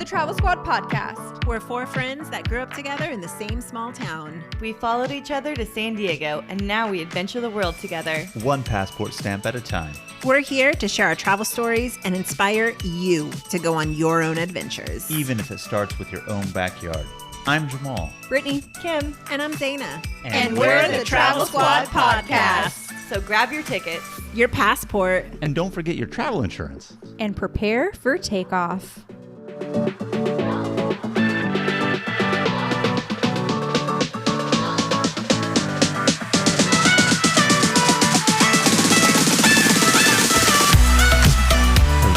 the Travel Squad podcast. We're four friends that grew up together in the same small town. We followed each other to San Diego, and now we adventure the world together. One passport stamp at a time. We're here to share our travel stories and inspire you to go on your own adventures. Even if it starts with your own backyard. I'm Jamal. Brittanie, Kim, And I'm Zeina. and we're the Travel Squad podcast. so grab your tickets. Your passport. And don't forget your travel insurance. And prepare for takeoff.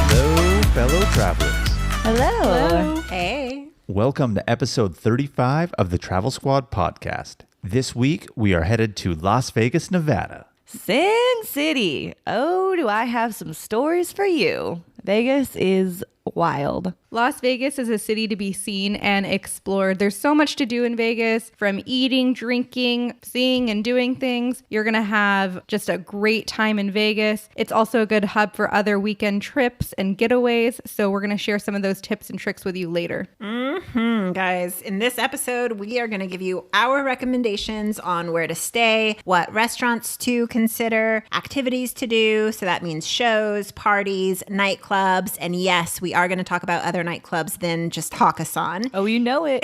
Hello, fellow travelers. Hello. Hey. Welcome to episode 35 of the Travel Squad podcast. This week, we are headed to Las Vegas, Nevada. Sin City. Oh, do I have some stories for you. Vegas is wild. Las Vegas is a city to be seen and explored. There's so much to do in Vegas, from eating, drinking, seeing, and doing things. You're going to have just a great time in Vegas. It's also a good hub for other weekend trips and getaways. So we're going to share some of those tips and tricks with you later. Guys, in this episode, we are going to give you our recommendations on where to stay, what restaurants to consider, activities to do. So that means shows, parties, nightclubs. And yes, we are going to talk about other nightclubs than just Hakkasan. Oh, you know it.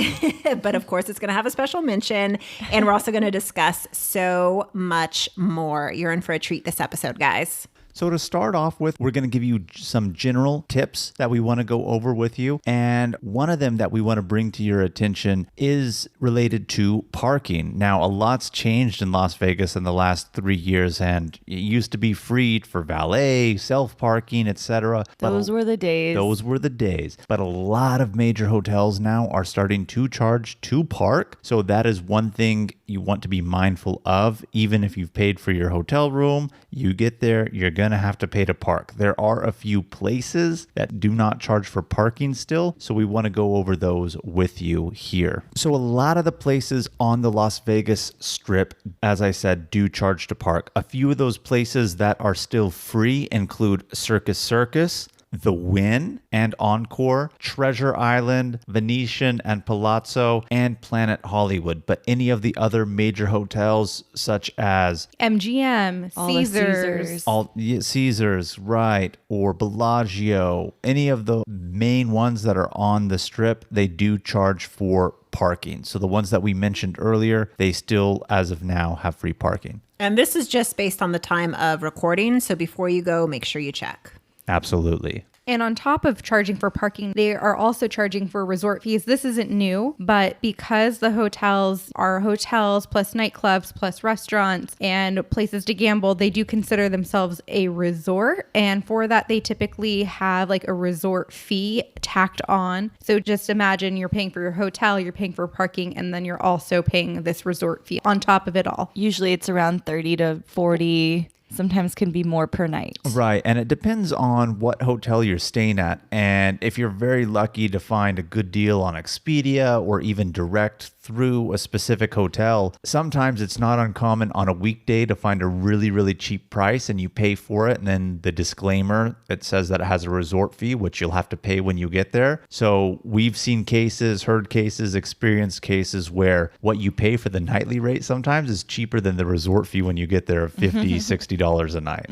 But of course, it's going to have a special mention. And we're also going to discuss so much more. You're in for a treat this episode, guys. So to start off with, we're going to give you some general tips that we want to go over with you. And one of them that we want to bring to your attention is related to parking. Now, a lot's changed in Las Vegas in the last 3 years, and it used to be free for valet, self-parking, etc. Those were the days. Those were the days. But a lot of major hotels now are starting to charge to park. So that is one thing you want to be mindful of. Even if you've paid for your hotel room, you get there, you're going to have to pay to park. There are a few places that do not charge for parking still, so we want to go over those with you here. So a lot of the places on the Las Vegas Strip, as I said, do charge to park. A few of those places that are still free include Circus, The Wynn and Encore, Treasure Island, Venetian and Palazzo, and Planet Hollywood. But any of the other major hotels, such as MGM, All the Caesars. Caesars, right, or Bellagio, any of the main ones that are on the Strip, they do charge for parking. So the ones that we mentioned earlier, they still, as of now, have free parking. And this is just based on the time of recording. So before you go, make sure you check. Absolutely. And on top of charging for parking, they are also charging for resort fees. This isn't new, but because the hotels are hotels plus nightclubs plus restaurants and places to gamble, they do consider themselves a resort. And for that, they typically have like a resort fee tacked on. So just imagine you're paying for your hotel, you're paying for parking, and then you're also paying this resort fee on top of it all. Usually it's around 30 to 40. Sometimes can be more per night. Right. And it depends on what hotel you're staying at. And if you're very lucky to find a good deal on Expedia or even direct through a specific hotel, sometimes it's not uncommon on a weekday to find a really, really cheap price and you pay for it. And then the disclaimer, it says that it has a resort fee, which you'll have to pay when you get there. So we've seen cases, heard cases, experienced cases where what you pay for the nightly rate sometimes is cheaper than the resort fee when you get there of $50, $60 a night.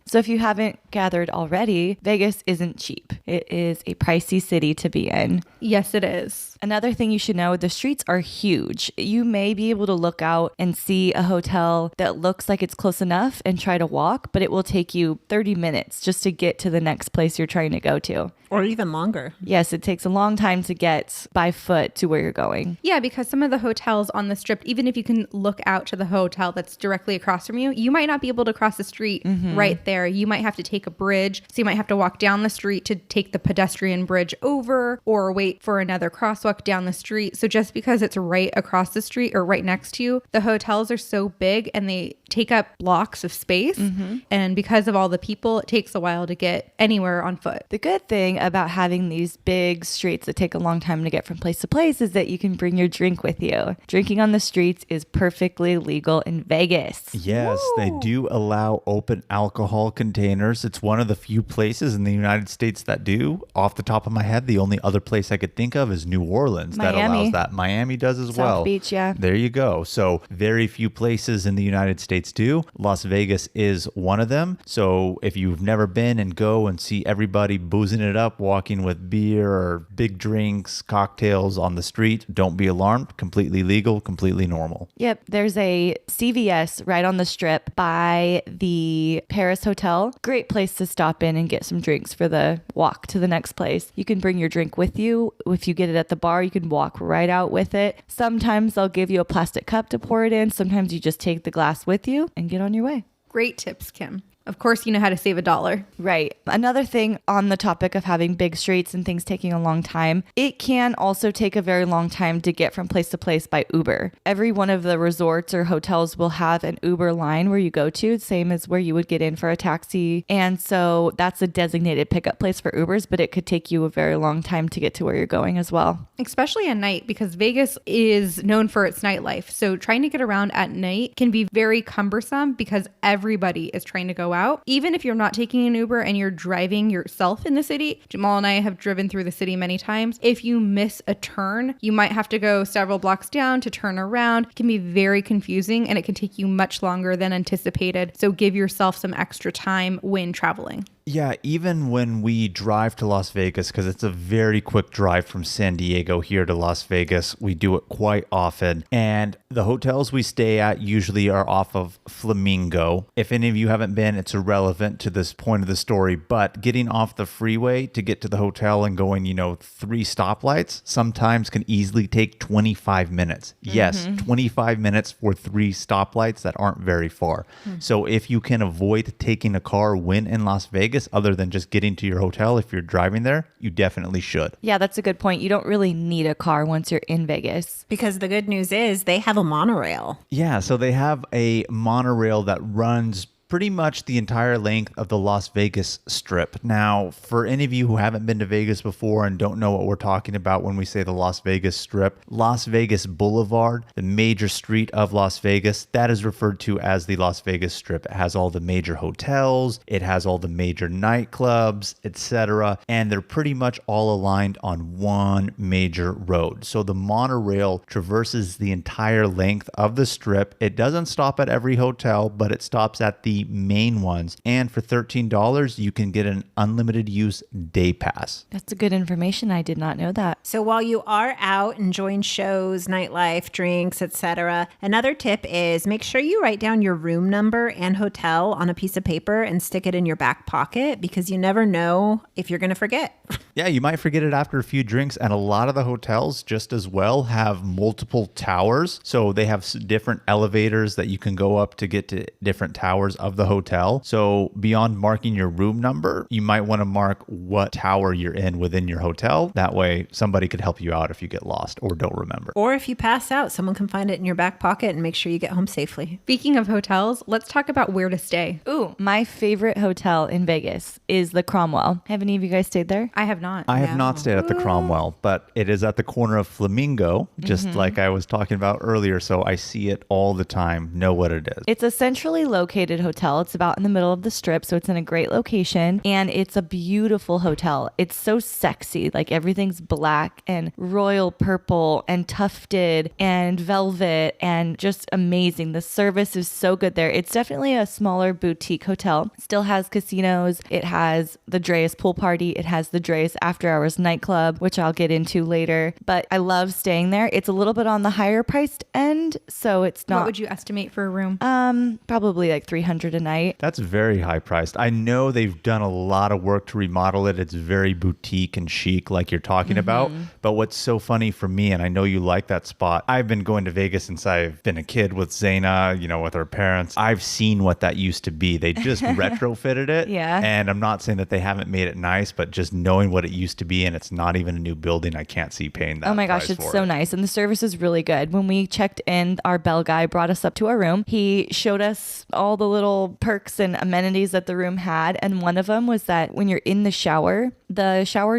So if you haven't gathered already, Vegas isn't cheap. It is a pricey city to be in. Yes, it is. Another thing you should know, the streets are huge. You may be able to look out and see a hotel that looks like it's close enough and try to walk, but it will take you 30 minutes just to get to the next place you're trying to go to. Or even longer. Yes, it takes a long time to get by foot to where you're going. Yeah, because some of the hotels on the Strip, even if you can look out to the hotel that's directly across from you, you might not be able to cross the street right there. You might have to take a bridge. So you might have to walk down the street to take the pedestrian bridge over or wait for another crosswalk down the street. So just because it's right across the street or right next to you. The hotels are so big and they take up blocks of space. And because of all the people, it takes a while to get anywhere on foot. The good thing about having these big streets that take a long time to get from place to place is that you can bring your drink with you. Drinking on the streets is perfectly legal in Vegas. Yes, they do allow open alcohol containers. It's one of the few places in the United States that do. Off the top of my head, the only other place I could think of is New Orleans that allows that. Miami does as well. South Beach, yeah. There you go. So very few places in the United States do. Las Vegas is one of them. So if you've never been and go and see everybody boozing it up, walking with beer or big drinks, cocktails on the street, don't be alarmed. Completely legal, completely normal. Yep. There's a CVS right on the strip by the Paris Hotel. Great place to stop in and get some drinks for the walk to the next place. You can bring your drink with you. If you get it at the bar, you can walk right out with it. Sometimes they'll give you a plastic cup to pour it in. Sometimes you just take the glass with you and get on your way. Great tips, Kim. Of course, you know how to save $1. Right. Another thing on the topic of having big streets and things taking a long time, it can also take a very long time to get from place to place by Uber. Every one of the resorts or hotels will have an Uber line where you go to, same as where you would get in for a taxi. And so that's a designated pickup place for Ubers, but it could take you a very long time to get to where you're going as well. Especially at night, because Vegas is known for its nightlife. So trying to get around at night can be very cumbersome because everybody is trying to go out. Even if you're not taking an Uber and you're driving yourself in the city, Jamal and I have driven through the city many times. If you miss a turn, you might have to go several blocks down to turn around. It can be very confusing and it can take you much longer than anticipated. So give yourself some extra time when traveling. Yeah, even when we drive to Las Vegas, because it's a very quick drive from San Diego here to Las Vegas, we do it quite often. And the hotels we stay at usually are off of Flamingo. If any of you haven't been, it's irrelevant to this point of the story, but getting off the freeway to get to the hotel and going, 3 stoplights sometimes can easily take 25 minutes. Yes, 25 minutes for 3 stoplights that aren't very far. So if you can avoid taking a car when in Las Vegas, other than just getting to your hotel, if you're driving there, you definitely should. Yeah, that's a good point. You don't really need a car once you're in Vegas. Because the good news is they have a monorail. Yeah, so they have a monorail that runs pretty much the entire length of the Las Vegas Strip. Now, for any of you who haven't been to Vegas before and don't know what we're talking about when we say the Las Vegas Strip, Las Vegas Boulevard, the major street of Las Vegas, that is referred to as the Las Vegas Strip. It has all the major hotels, it has all the major nightclubs, etc., and they're pretty much all aligned on one major road. So the monorail traverses the entire length of the Strip. It doesn't stop at every hotel, but it stops at the main ones. And for $13, you can get an unlimited use day pass. That's a good information. I did not know that. So while you are out enjoying shows, nightlife, drinks, etc., another tip is make sure you write down your room number and hotel on a piece of paper and stick it in your back pocket because you never know if you're going to forget. Yeah, you might forget it after a few drinks, and a lot of the hotels just as well have multiple towers. So they have different elevators that you can go up to get to different towers of the hotel. So beyond marking your room number, you might want to mark what tower you're in within your hotel. That way somebody could help you out if you get lost or don't remember. Or if you pass out, someone can find it in your back pocket and make sure you get home safely. Speaking of hotels, let's talk about where to stay. Ooh, my favorite hotel in Vegas is the Cromwell. Have any of you guys stayed there? I have not. I have not stayed at the Cromwell, but it is at the corner of Flamingo, just like I was talking about earlier. So I see it all the time, know what it is. It's a centrally located hotel. It's about in the middle of the strip, so it's in a great location, and it's a beautiful hotel. It's so sexy, like everything's black and royal purple and tufted and velvet and just amazing. The service is so good there. It's definitely a smaller boutique hotel. Still has casinos. It has the Dreas pool party. It has the Dreas after hours nightclub, which I'll get into later, but I love staying there. It's a little bit on the higher priced end, so it's not. What would you estimate for a room? Probably like $300 $1,500 a night. That's very high priced. I know they've done a lot of work to remodel it. It's very boutique and chic like you're talking about. But what's so funny for me, and I know you like that spot, I've been going to Vegas since I've been a kid with Zeina, with our parents. I've seen what that used to be. They just retrofitted it. Yeah. And I'm not saying that they haven't made it nice, but just knowing what it used to be, and it's not even a new building, I can't see paying that. Oh my gosh, it's so nice. And the service is really good. When we checked in, our bell guy brought us up to our room. He showed us all the little perks and amenities that the room had. And one of them was that when you're in the shower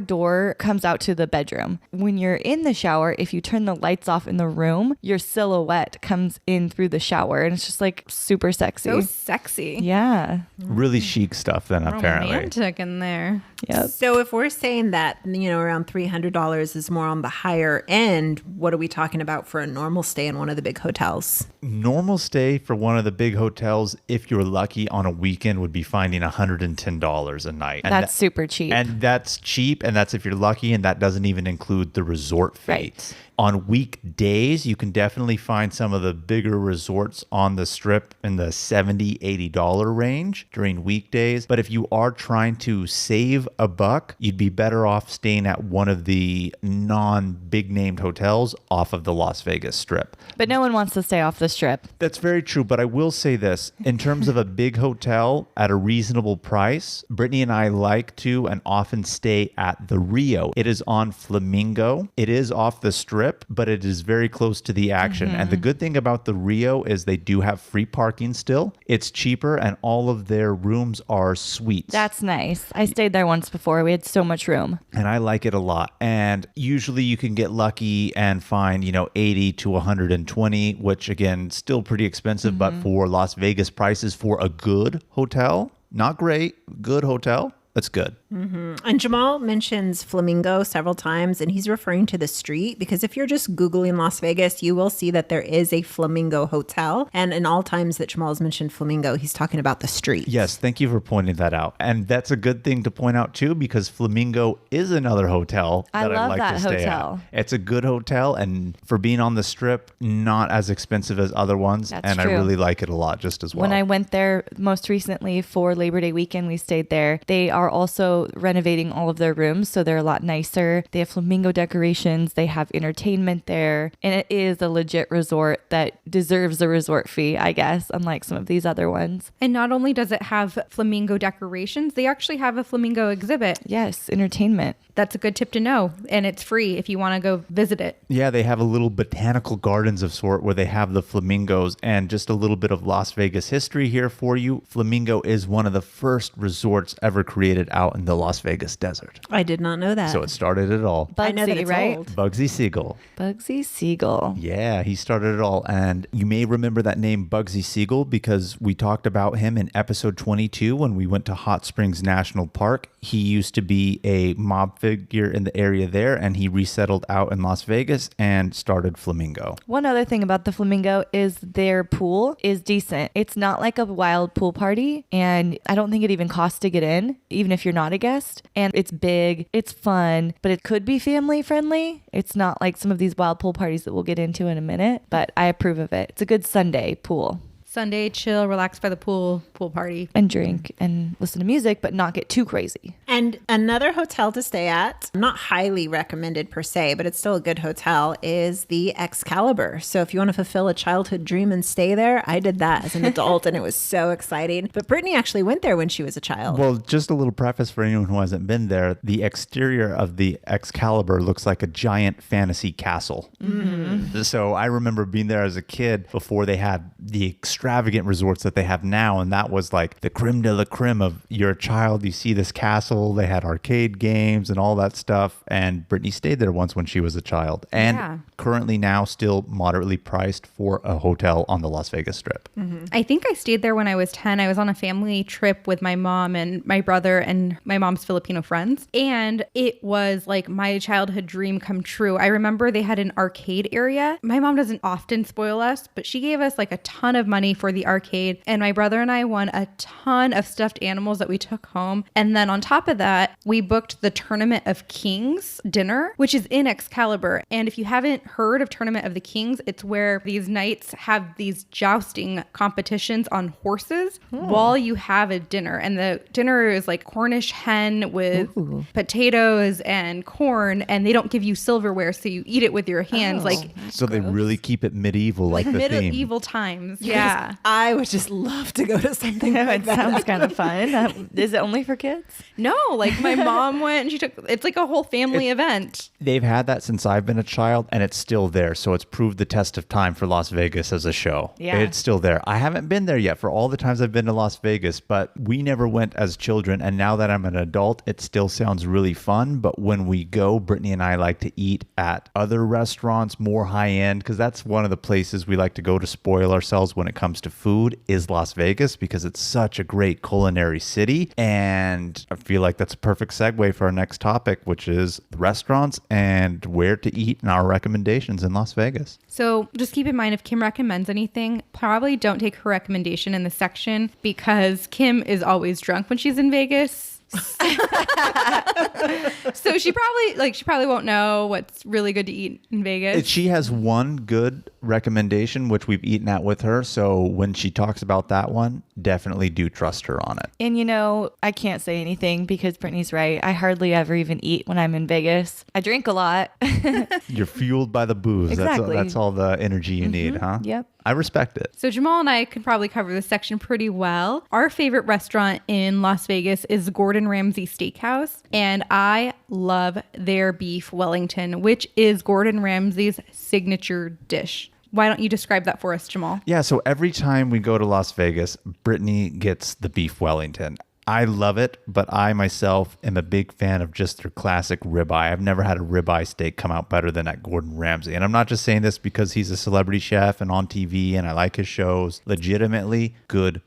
door comes out to the bedroom. When you're in the shower, if you turn the lights off in the room, your silhouette comes in through the shower. And it's just like super sexy. So sexy. Yeah. Really chic stuff then, apparently. Romantic in there. Yep. So if we're saying that, around $300 is more on the higher end, what are we talking about for a normal stay in one of the big hotels? Normal stay for one of the big hotels, if you're lucky on a weekend, would be finding $110 a night. And That's super cheap. And that's cheap, and that's if you're lucky, and that doesn't even include the resort fee. Right. On weekdays, you can definitely find some of the bigger resorts on the strip in the $70, $80 range during weekdays. But if you are trying to save a buck, you'd be better off staying at one of the non-big named hotels off of the Las Vegas Strip. But no one wants to stay off the strip. That's very true, but I will say this. In terms of a big hotel at a reasonable price, Brittanie and I like to and often stay at the Rio. It is on Flamingo. It is off the strip, but it is very close to the action. And the good thing about the Rio is they do have free parking still. It's cheaper, and all of their rooms are suites. That's nice. I stayed there once before. We had so much room. And I like it a lot. And usually you can get lucky and find, 80 to 120, which again, still pretty expensive, but for Las Vegas prices for a good hotel, not great, good hotel, that's good. And Jamal mentions Flamingo several times, and he's referring to the street because if you're just Googling Las Vegas, you will see that there is a Flamingo hotel. And in all times that Jamal's mentioned Flamingo, he's talking about the street. Yes, thank you for pointing that out. And that's a good thing to point out too, because Flamingo is another hotel that I love like that to stay hotel. at. It's a good hotel, and for being on the strip, not as expensive as other ones. That's and true. I really like it a lot just as well. When I went there most recently for Labor Day weekend, we stayed there. They are also renovating all of their rooms, so they're a lot nicer. They have flamingo decorations. They have entertainment there. And it is a legit resort that deserves a resort fee, I guess, unlike some of these other ones. And not only does it have flamingo decorations, they actually have a flamingo exhibit. Yes, entertainment. That's a good tip to know. And it's free if you want to go visit it. Yeah, they have a little botanical gardens of sort where they have the flamingos, and just a little bit of Las Vegas history here for you. Flamingo is one of the first resorts ever created out in the Las Vegas desert. I did not know that. So it started it all. I know that Bugsy, it's right? old. Bugsy Siegel. Bugsy Siegel. Yeah, he started it all. And you may remember that name Bugsy Siegel because we talked about him in episode 22 when we went to Hot Springs National Park. He used to be a mob figure in the area there, and he resettled out in Las Vegas and started Flamingo. One other thing about the Flamingo is their pool is decent. It's not like a wild pool party, and I don't think it even costs to get in, even if you're not a guest. And it's big, it's fun, but it could be family friendly. It's not like some of these wild pool parties that we'll get into in a minute, but I approve of it. It's a good Sunday pool. Sunday, chill, relax by the pool party. And drink and listen to music, but not get too crazy. And another hotel to stay at, not highly recommended per se, but it's still a good hotel, is the Excalibur. So if you want to fulfill a childhood dream and stay there, I did that as an adult and it was so exciting. But Brittanie actually went there when she was a child. Well, just a little preface for anyone who hasn't been there. The exterior of the Excalibur looks like a giant fantasy castle. Mm-hmm. So I remember being there as a kid before they had the extravagant resorts that they have now, and that was like the creme de la creme of you're a child, you see this castle, they had arcade games and all that stuff, and Brittanie stayed there once when she was a child, and currently now still moderately priced for a hotel on the Las Vegas Strip. Mm-hmm. I think I stayed there when I was 10. I was on a family trip with my mom and my brother and my mom's Filipino friends, and it was like my childhood dream come true. I remember they had an arcade area. My mom doesn't often spoil us, but she gave us like a ton of money money for the arcade. And my brother and I won a ton of stuffed animals that we took home. And then on top of that, we booked the Tournament of Kings dinner, which is in Excalibur. And if you haven't heard of Tournament of the Kings, it's where these knights have these jousting competitions on horses while you have a dinner. And the dinner is like Cornish hen with potatoes and corn, and they don't give you silverware, so you eat it with your hands. So they really keep it medieval, like the theme. Medieval times. Yeah. I would just love to go to something like It that. sounds kind of fun. Is it only for kids? No, like my mom went and she took, it's like a whole family event. They've had that since I've been a child, and it's still there. So it's proved the test of time for Las Vegas as a show. Yeah. It's still there. I haven't been there yet for all the times I've been to Las Vegas, but we never went as children. And now that I'm an adult, it still sounds really fun. But when we go, Brittany and I like to eat at other restaurants, more high end, because that's one of the places we like to go to spoil ourselves when it comes to food is Las Vegas, because it's such a great culinary city. And I feel like that's a perfect segue for our next topic, which is restaurants and where to eat and our recommendations in Las Vegas. So just keep in mind, if Kim recommends anything, probably don't take her recommendation in the section, because Kim is always drunk when she's in Vegas. So she probably won't know what's really good to eat in Vegas. She has one good recommendation, which we've eaten at with her. So when she talks about that one, definitely do trust her on it. And I can't say anything because Brittany's right. I hardly ever even eat when I'm in Vegas. I drink a lot. You're fueled by the booze. Exactly. That's all the energy you need, huh? Yep. I respect it. So Jamal and I could probably cover this section pretty well. Our favorite restaurant in Las Vegas is Gordon Ramsay Steakhouse, and I love their beef Wellington, which is Gordon Ramsay's signature dish. Why don't you describe that for us, Jamal? Yeah, so every time we go to Las Vegas, Brittany gets the beef Wellington. I love it, but I myself am a big fan of just their classic ribeye. I've never had a ribeye steak come out better than at Gordon Ramsay. And I'm not just saying this because he's a celebrity chef and on TV and I like his shows. Legitimately good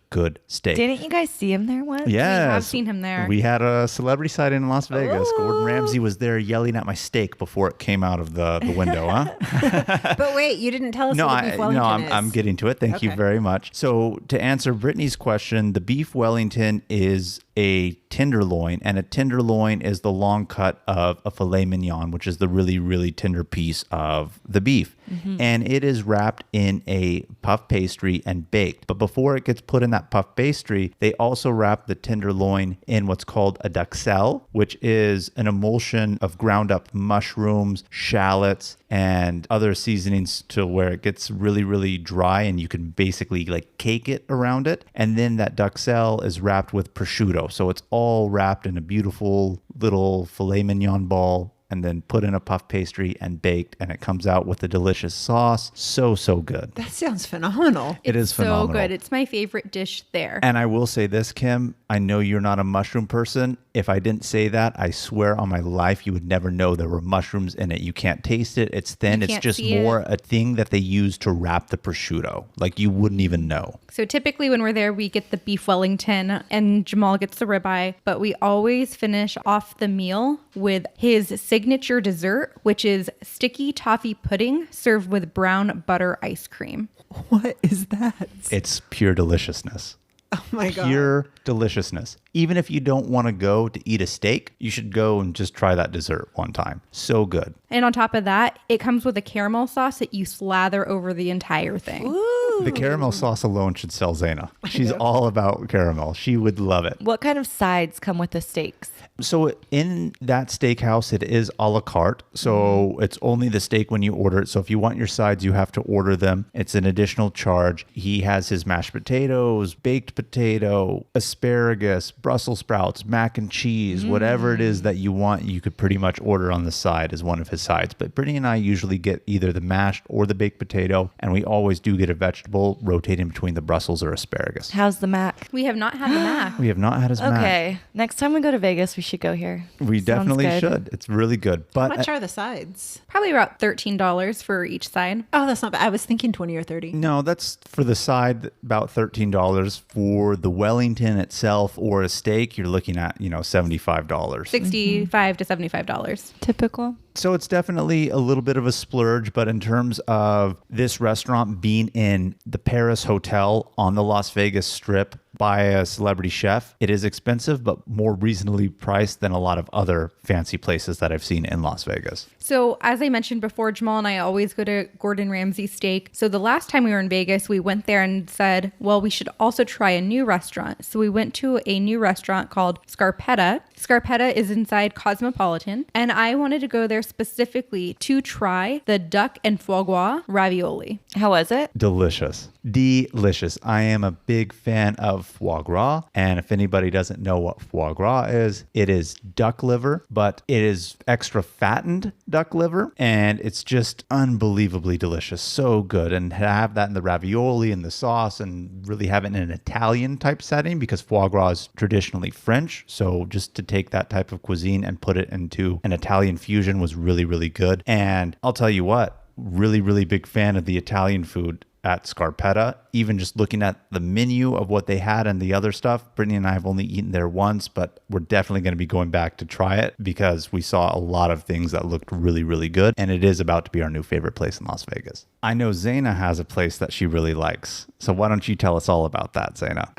steak. Didn't you guys see him there once? Yes. We have seen him there. We had a celebrity sighting in Las Vegas. Gordon Ramsay was there yelling at my steak before it came out of the window, huh? But wait, you didn't tell us what the beef Wellington is. I'm getting to it. Thank you very much. So to answer Brittany's question, the beef Wellington is a tenderloin, and a tenderloin is the long cut of a filet mignon, which is the really, really tender piece of the beef. And it is wrapped in a puff pastry and baked. But before it gets put in that puff pastry, they also wrap the tenderloin in what's called a duxelle, which is an emulsion of ground up mushrooms, shallots, and other seasonings to where it gets really, really dry and you can basically like cake it around it. And then that duxelle is wrapped with prosciutto. So it's all wrapped in a beautiful little filet mignon ball and then put in a puff pastry and baked, and it comes out with a delicious sauce. So good. That sounds phenomenal. It is phenomenal. So good. It's my favorite dish there. And I will say this, Kim, I know you're not a mushroom person. If I didn't say that, I swear on my life, you would never know there were mushrooms in it. You can't taste it. It's thin. It's just more a thing that they use to wrap the prosciutto. Like you wouldn't even know. So typically when we're there, we get the beef Wellington and Jamal gets the ribeye, but we always finish off the meal with his signature dessert, which is sticky toffee pudding served with brown butter ice cream. What is that? It's pure deliciousness. Oh my God. Pure deliciousness. Even if you don't want to go to eat a steak, you should go and just try that dessert one time. So good. And on top of that, it comes with a caramel sauce that you slather over the entire thing. Ooh. The caramel sauce alone should sell Zeina. She's all about caramel. She would love it. What kind of sides come with the steaks? So in that steakhouse, it is a la carte. So it's only the steak when you order it. So if you want your sides, you have to order them. It's an additional charge. He has his mashed potatoes, baked potato, asparagus, Brussels sprouts, mac and cheese, whatever it is that you want, you could pretty much order on the side as one of his sides. But Brittany and I usually get either the mashed or the baked potato, and we always do get a vegetable rotating between the Brussels or asparagus. How's the mac? We have not had the mac. We have not had his mac. Okay. Next time we go to Vegas, we should go here. We Sounds definitely good. should. It's really good. How But much are the sides? Probably about $13 for each side. Oh, that's not bad. I was thinking 20 or 30. no, that's for the side, about $13. For the Wellington itself or a steak, you're looking at, $75. $65 to $75. Typical. So it's definitely a little bit of a splurge, but in terms of this restaurant being in the Paris Hotel on the Las Vegas Strip by a celebrity chef, it is expensive, but more reasonably priced than a lot of other fancy places that I've seen in Las Vegas. So as I mentioned before, Jamal and I always go to Gordon Ramsay Steak. So the last time we were in Vegas, we went there and said, well, we should also try a new restaurant. So we went to a new restaurant called Scarpetta. Scarpetta is inside Cosmopolitan. And I wanted to go there specifically to try the duck and foie gras ravioli. How was it? Delicious. Delicious. I am a big fan of foie gras. And if anybody doesn't know what foie gras is, it is duck liver, but it is extra fattened duck liver. And it's just unbelievably delicious. So good. And have that in the ravioli and the sauce and really have it in an Italian type setting because foie gras is traditionally French. So just to take that type of cuisine and put it into an Italian fusion was really, really good. And I'll tell you what, really, really big fan of the Italian food at Scarpetta. Even just looking at the menu of what they had and the other stuff, Brittanie and I have only eaten there once, but we're definitely going to be going back to try it because we saw a lot of things that looked really, really good. And it is about to be our new favorite place in Las Vegas. I know Zeina has a place that she really likes. So why don't you tell us all about that, Zeina?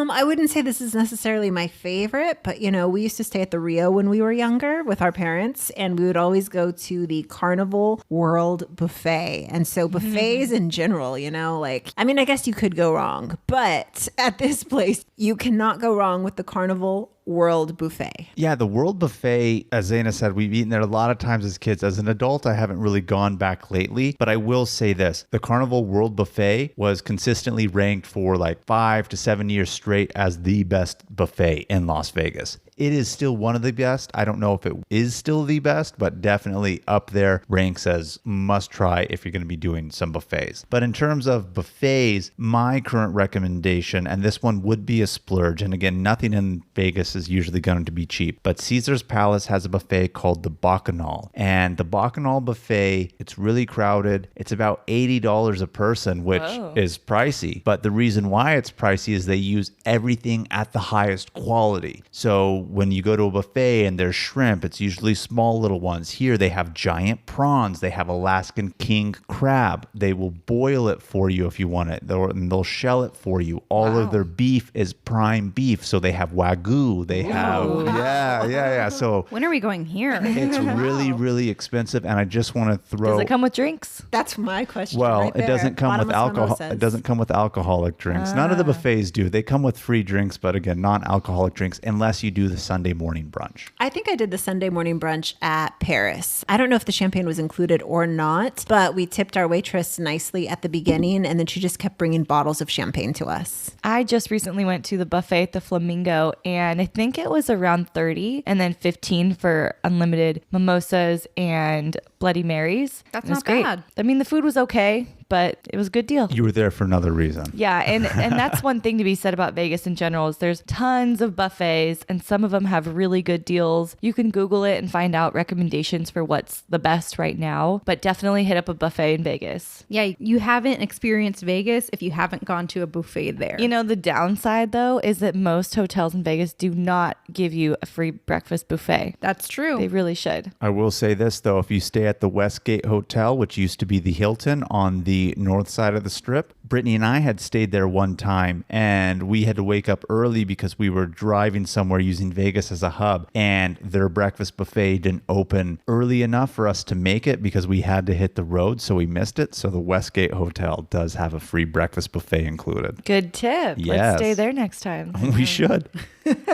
I wouldn't say this is necessarily my favorite, but we used to stay at the Rio when we were younger with our parents, and we would always go to the Carnival World Buffet. And so buffets in general, I guess you could go wrong, but at this place, you cannot go wrong with the Carnival World Buffet. Yeah, the World Buffet, as Zeina said, we've eaten there a lot of times as kids. As an adult, I haven't really gone back lately, but I will say this. The Carnival World Buffet was consistently ranked for like 5 to 7 years straight as the best buffet in Las Vegas. It is still one of the best. I don't know if it is still the best, but definitely up there, ranks as must try if you're going to be doing some buffets. But in terms of buffets, my current recommendation, and this one would be a splurge, and again, nothing in Vegas is usually going to be cheap, but Caesar's Palace has a buffet called the Bacchanal. And the Bacchanal buffet, it's really crowded. It's about $80 a person, which is pricey. But the reason why it's pricey is they use everything at the highest quality. So when you go to a buffet and there's shrimp, it's usually small little ones. Here they have giant prawns. They have Alaskan king crab. They will boil it for you if you want it. They'll shell it for you. All of their beef is prime beef. So they have Wagyu. They have, yeah. So when are we going here? it's really, really expensive. And I just want to throw... Does it come with drinks? That's my question. Well, right it there. doesn't come with Bottomless alcohol. mimosas. It doesn't come with alcoholic drinks. None of the buffets do. They come with free drinks, but again, non-alcoholic drinks, unless you do the Sunday morning brunch. I think I did the Sunday morning brunch at Paris. I don't know if the champagne was included or not, but we tipped our waitress nicely at the beginning, and then she just kept bringing bottles of champagne to us. I just recently went to the buffet at the Flamingo, and I think it was around 30 and then 15 for unlimited mimosas and Bloody Marys. That's It was not great. bad. I mean, the food was okay, but it was a good deal. You were there for another reason. Yeah, and that's one thing to be said about Vegas in general is there's tons of buffets and some of them have really good deals. You can Google it and find out recommendations for what's the best right now, but definitely hit up a buffet in Vegas. Yeah, you haven't experienced Vegas if you haven't gone to a buffet there. The downside though is that most hotels in Vegas do not give you a free breakfast buffet. That's true. They really should. I will say this though, if you stay at the Westgate Hotel, which used to be the Hilton on the north side of the Strip, Brittanie and I had stayed there one time and we had to wake up early because we were driving somewhere using Vegas as a hub and their breakfast buffet didn't open early enough for us to make it because we had to hit the road, so we missed it. So the Westgate Hotel does have a free breakfast buffet included. Good tip. Yes. Let's stay there next time. We should.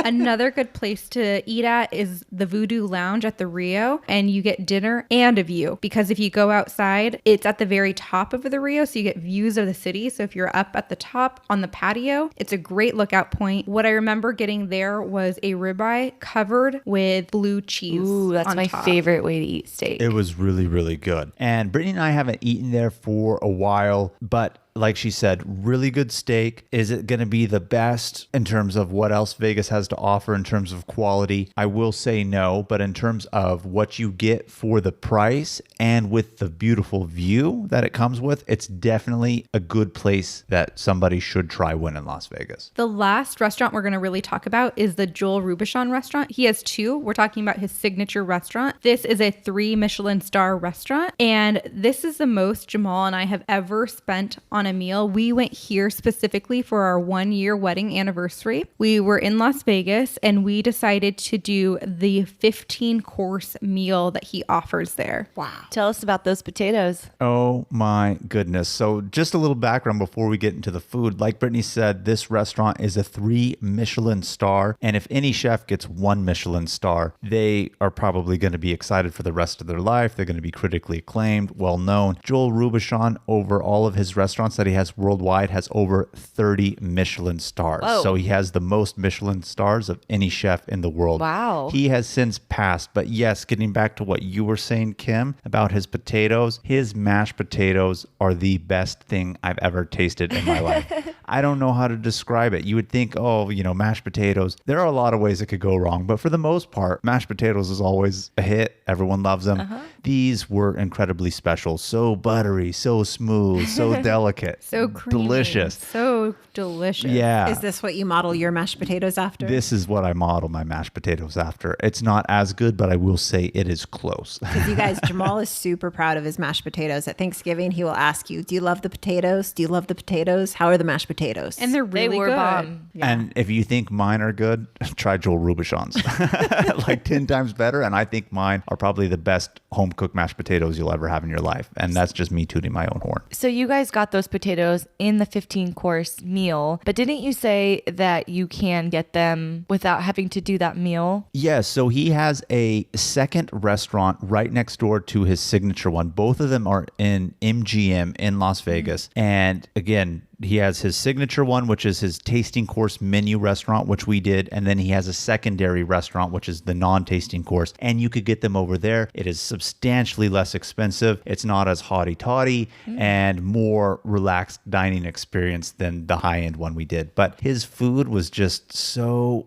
Another good place to eat at is the Voodoo Lounge at the Rio, and you get dinner and a view because if you go outside, it's at the very top of the Rio, so you get views of the city. So if you're up at the top on the patio, it's a great lookout point. What I remember getting there was a ribeye covered with blue cheese. Ooh, that's on my top. favorite way to eat steak. It was really, really good. And Brittanie and I haven't eaten there for a while, but like she said, really good steak. Is it going to be the best in terms of what else Vegas has to offer in terms of quality? I will say no, but in terms of what you get for the price and with the beautiful view that it comes with, it's definitely a good place that somebody should try when in Las Vegas. The last restaurant we're going to really talk about is the Joel Robuchon restaurant. He has 2. We're talking about his signature restaurant. This is a 3 Michelin star restaurant, and this is the most Jamal and I have ever spent on a meal. We went here specifically for our 1-year wedding anniversary. We were in Las Vegas and we decided to do the 15-course meal that he offers there. Wow. Tell us about those potatoes. Oh my goodness. So just a little background before we get into the food. Like Brittanie said, this restaurant is a 3 Michelin star. And if any chef gets 1 Michelin star, they are probably going to be excited for the rest of their life. They're going to be critically acclaimed, well known. Joel Robuchon, over all of his restaurants that he has worldwide, has over 30 Michelin stars. Whoa. So he has the most Michelin stars of any chef in the world. Wow. He has since passed. But yes, getting back to what you were saying, Kim, about his potatoes, his mashed potatoes are the best thing I've ever tasted in my life. I don't know how to describe it. You would think, oh, mashed potatoes. There are a lot of ways it could go wrong, but for the most part, mashed potatoes is always a hit. Everyone loves them. These were incredibly special. So buttery, so smooth, so delicate. So creamy. Delicious. So delicious. Yeah. Is this what you model your mashed potatoes after? This is what I model my mashed potatoes after. It's not as good, but I will say it is close. Because you guys, Jamal is super proud of his mashed potatoes. At Thanksgiving, he will ask you, do you love the potatoes? Do you love the potatoes? How are the mashed potatoes? And they're They really were good. bomb. And if you think mine are good, try Joel Robuchon's. Like 10 times better. And I think mine are probably the best home cooked mashed potatoes you'll ever have in your life. And that's just me tooting my own horn. So you guys got those potatoes in the 15-course meal, but didn't you say that you can get them without having to do that meal? Yes, so he has a second restaurant right next door to his signature one. Both of them are in MGM in Las Vegas. And again, he has his signature one, which is his tasting course menu restaurant, which we did. And then he has a secondary restaurant, which is the non-tasting course. And you could get them over there. It is substantially less expensive. It's not as haughty-toddy and more relaxed dining experience than the high-end one we did. But his food was just so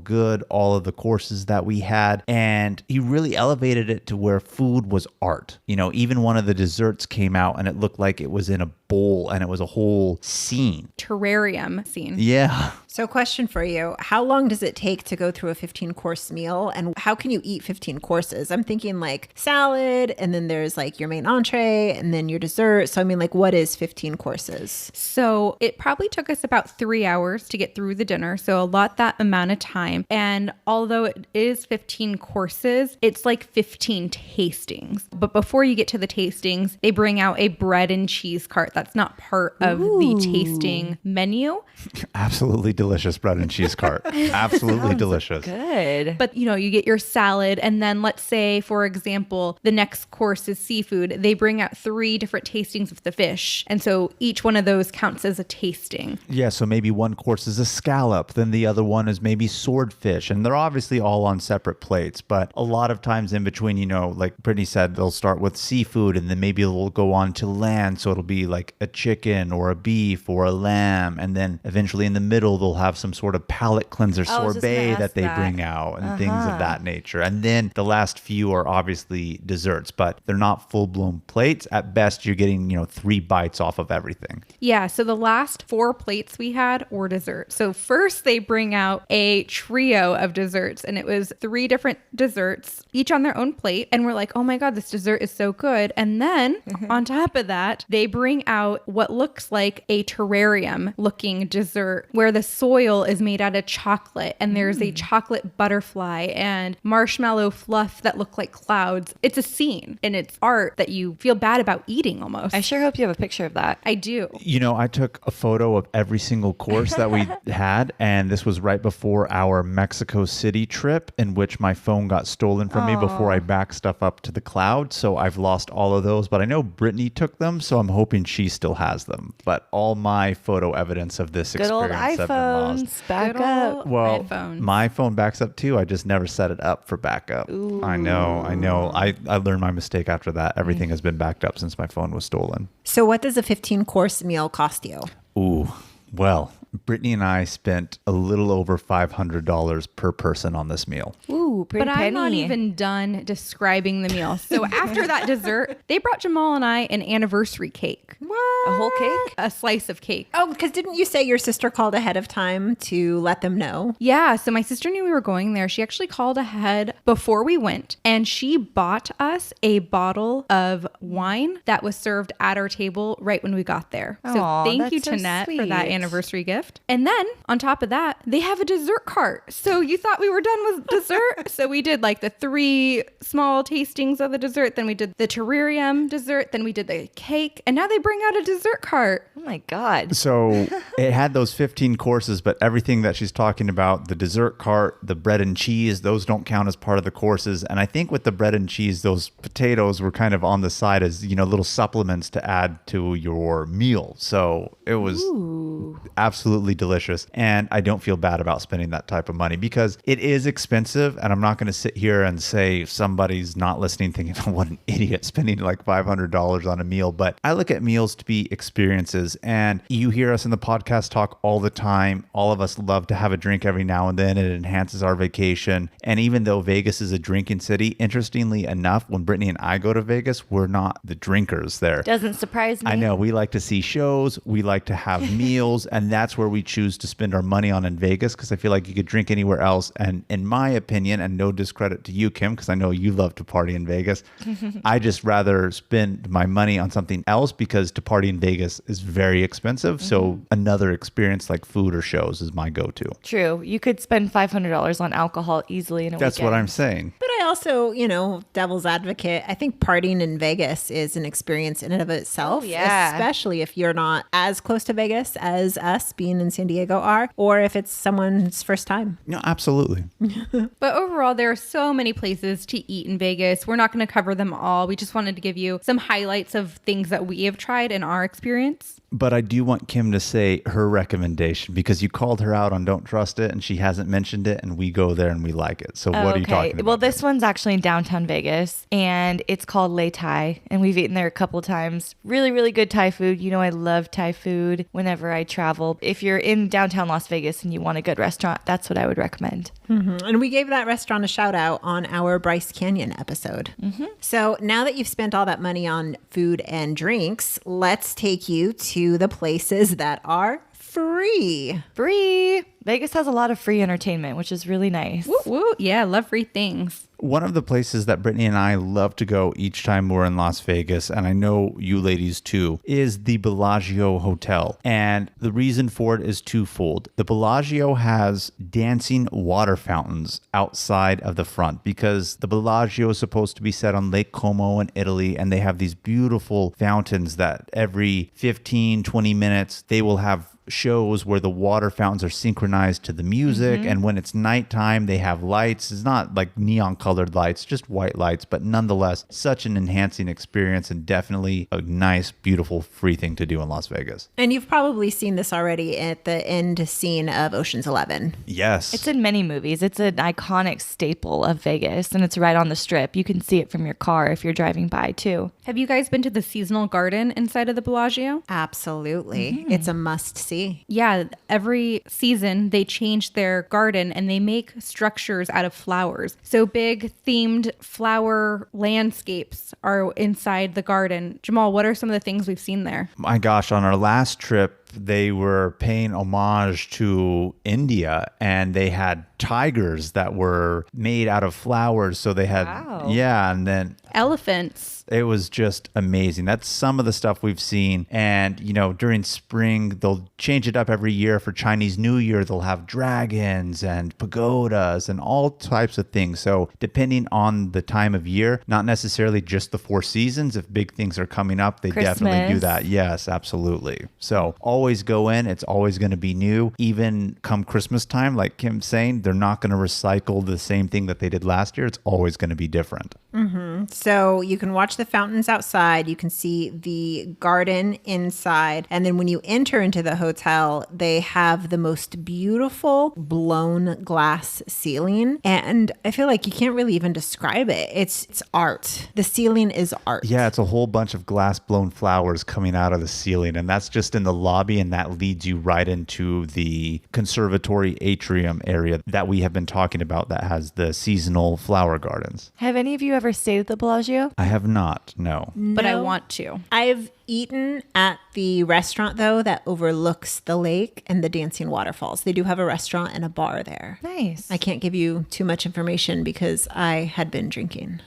good. All of the courses that we had. And he really elevated it to where food was art. Even one of the desserts came out and it looked like it was in a bowl and it was a whole scene. Terrarium scene. Yeah. So question for you. How long does it take to go through a 15-course meal? And how can you eat 15 courses? I'm thinking like salad, and then there's like your main entree, and then your dessert. So I mean, like, what is 15 courses? So it probably took us about 3 hours to get through the dinner. So a lot that amount of time. And although it is 15 courses, it's like 15 tastings. But before you get to the tastings, they bring out a bread and cheese cart. That's not part of the tasting menu. Absolutely delicious bread and cheese cart. Absolutely delicious. Good. But you get your salad, and then let's say, for example, the next course is seafood. They bring out 3 different tastings of the fish. And so each one of those counts as a tasting. Yeah, so maybe one course is a scallop, then the other one is maybe swordfish, and they're obviously all on separate plates, but a lot of times in between, like Brittanie said, they'll start with seafood and then maybe they'll go on to land, so it'll be like a chicken or a beef or a lamb, and then eventually in the middle they'll have some sort of palate cleanser I was just gonna sorbet ask that they that. bring out and things of that nature. And then the last few are obviously desserts, but they're not full-blown plates. At best, you're getting, 3 bites off of everything. Yeah, so the last 4 plates we had were dessert. So first they bring out a trio of desserts, and it was 3 different desserts, each on their own plate. And we're like, oh my God, this dessert is so good. And then on top of that, they bring out what looks like a terrarium looking dessert where the soil is made out of chocolate, and there's a chocolate butterfly and marshmallow fluff that look like clouds. It's a scene, and it's art that you feel bad about eating almost. I sure hope you have a picture of that. I do. I took a photo of every single course that we had, and this was right before our Mexico City trip, in which my phone got stolen from me before I backed stuff up to the cloud. So I've lost all of those, but I know Brittanie took them, so I'm hoping she still has them. But all my photo evidence of this Good old experience have been iPhone. in-laws. Headphones, back Good up. old Well, headphones. my phone backs up too. I just never set it up for backup. I know. I learned my mistake after that. Everything has been backed up since my phone was stolen. So what does a 15-course meal cost you? Ooh, well, Brittany and I spent a little over $500 per person on this meal. Ooh, pretty But penny. I'm not even done describing the meal. So after that dessert, they brought Jamal and I an anniversary cake. What? A whole cake? A slice of cake. Oh, because didn't you say your sister called ahead of time to let them know? Yeah, so my sister knew we were going there. She actually called ahead before we went, and she bought us a bottle of wine that was served at our table right when we got there. So Aw, thank you that's so to Net for that sweet. anniversary gift. And then on top of that, they have a dessert cart. So you thought we were done with dessert? So we did like the 3 small tastings of the dessert. Then we did the terrarium dessert. Then we did the cake. And now they bring out a dessert cart. Oh my God. So it had those 15 courses, but everything that she's talking about, the dessert cart, the bread and cheese, those don't count as part of the courses. And I think with the bread and cheese, those potatoes were kind of on the side as, little supplements to add to your meal. So it was absolutely delicious. And I don't feel bad about spending that type of money because it is expensive. And I'm not going to sit here and say somebody's not listening thinking, oh, what an idiot spending like $500 on a meal. But I look at meals to be experiences. And you hear us in the podcast talk all the time. All of us love to have a drink every now and then. It enhances our vacation. And even though Vegas is a drinking city, interestingly enough, when Brittany and I go to Vegas, we're not the drinkers there. Doesn't surprise me. I know. We like to see shows. We like to have meals. And that's where we choose to spend our money on in Vegas because I feel like you could drink anywhere else. And in my opinion, and no discredit to you, Kim, because I know you love to party in Vegas, I just rather spend my money on something else because to party in Vegas is very expensive. So another experience like food or shows is my go-to. True. You could spend $500 on alcohol easily in a That's weekend. what I'm saying. But I also, devil's advocate, I think partying in Vegas is an experience in and of itself. Oh, yeah. Especially if you're not as close to Vegas as us being in San Diego are, or if it's someone's first time. No, absolutely. But overall, there are so many places to eat in Vegas. We're not going to cover them all. We just wanted to give you some highlights of things that we have tried in our experience. But I do want Kim to say her recommendation because you called her out on Don't Trust It and she hasn't mentioned it and we go there and we like it. So what are you talking about? Well, this one's actually in downtown Vegas and it's called Lei Thai and we've eaten there a couple of times. Really, really good Thai food. I love Thai food whenever I travel. If you're in downtown Las Vegas and you want a good restaurant, that's what I would recommend. And we gave that restaurant a shout out on our Bryce Canyon episode. So now that you've spent all that money on food and drinks, let's take you to the places that are free. Free. Vegas has a lot of free entertainment, which is really nice. Woo, woo. Yeah, love free things. One of the places that Brittany and I love to go each time we're in Las Vegas, and I know you ladies too, is the Bellagio Hotel. And the reason for it is twofold. The Bellagio has dancing water fountains outside of the front because the Bellagio is supposed to be set on Lake Como in Italy, and they have these beautiful fountains that every 15, 20 minutes, they will have shows where the water fountains are synchronized to the music. And when it's nighttime, they have lights. It's not like neon colored lights, just white lights, but nonetheless, such an enhancing experience and definitely a nice, beautiful, free thing to do in Las Vegas. And you've probably seen this already at the end scene of Ocean's 11. Yes. It's in many movies. It's an iconic staple of Vegas and it's right on the strip. You can see it from your car if you're driving by too. Have you guys been to the seasonal garden inside of the Bellagio? Absolutely. It's a must see. Yeah, every season they change their garden and they make structures out of flowers. So big themed flower landscapes are inside the garden. Jamal, what are some of the things we've seen there? My gosh, on our last trip, they were paying homage to India and they had tigers that were made out of flowers. So they had, and then Elephants. it was just amazing. That's some of the stuff we've seen. And, during spring, they'll change it up every year. For Chinese New Year, they'll have dragons and pagodas and all types of things. So depending on the time of year, not necessarily just the 4 seasons. If big things are coming up, they definitely do Christmas. that. Yes, absolutely. So always go in. It's always going to be new. Even come Christmas time, like Kim's saying, they're not going to recycle the same thing that they did last year. It's always going to be different. So you can watch the fountains outside. You can see the garden inside. And then when you enter into the hotel, they have the most beautiful blown glass ceiling. And I feel like you can't really even describe it. It's art. The ceiling is art. Yeah, it's a whole bunch of glass blown flowers coming out of the ceiling. And that's just in the lobby. And that leads you right into the conservatory atrium area that we have been talking about that has the seasonal flower gardens. Have any of you ever stayed at the Bellagio? I have not, no. But I want to. I've eaten at the restaurant, though, that overlooks the lake and the dancing waterfalls. They do have a restaurant and a bar there. Nice. I can't give you too much information because I had been drinking.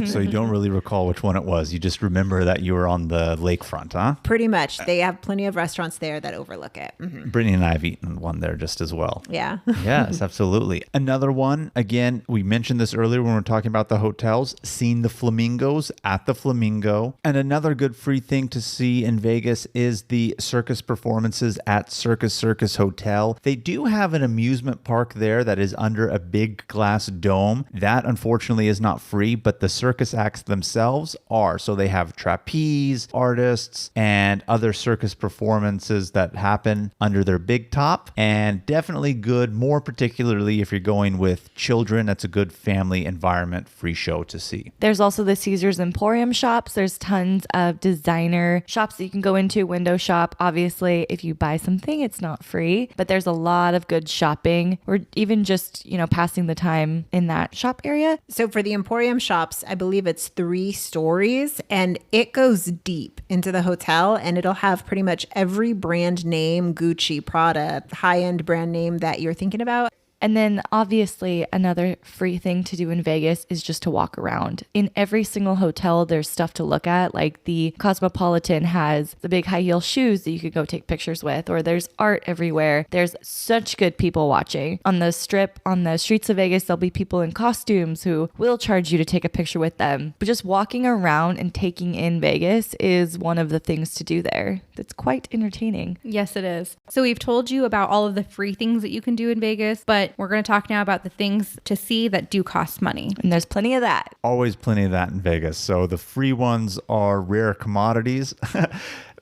So you don't really recall which one it was. You just remember that you were on the lakefront, huh? Pretty much. They have plenty of restaurants there that overlook it. Brittany and I have eaten one there just as well. Yeah. Yes, absolutely. Another one, again, we mentioned this earlier when we were talking about the hotels, seeing the flamingos at the Flamingo. And another good free thing to see in Vegas is the circus performances at Circus Hotel. They do have an amusement park there that is under a big glass dome. That, unfortunately, is not free, but the circus acts themselves are. So they have trapeze artists and other circus performances that happen under their big top, and definitely good, more particularly if you're going with children. That's a good family environment free show to see. There's also the Caesars Emporium shops. There's tons of designer shops that you can go into, window shop. Obviously, if you buy something, it's not free, but there's a lot of good shopping or even just, passing the time in that shop area. So for the Emporium shops, I believe it's 3 stories and it goes deep into the hotel, and it'll have pretty much every brand name, Gucci, Prada, high-end brand name that you're thinking about. And then obviously another free thing to do in Vegas is just to walk around. In every single hotel, there's stuff to look at. Like the Cosmopolitan has the big high heel shoes that you could go take pictures with, or there's art everywhere. There's such good people watching. On the strip, on the streets of Vegas, there'll be people in costumes who will charge you to take a picture with them. But just walking around and taking in Vegas is one of the things to do there. That's quite entertaining. Yes, it is. So we've told you about all of the free things that you can do in Vegas, but we're going to talk now about the things to see that do cost money. And there's plenty of that. Always plenty of that in Vegas. So the free ones are rare commodities.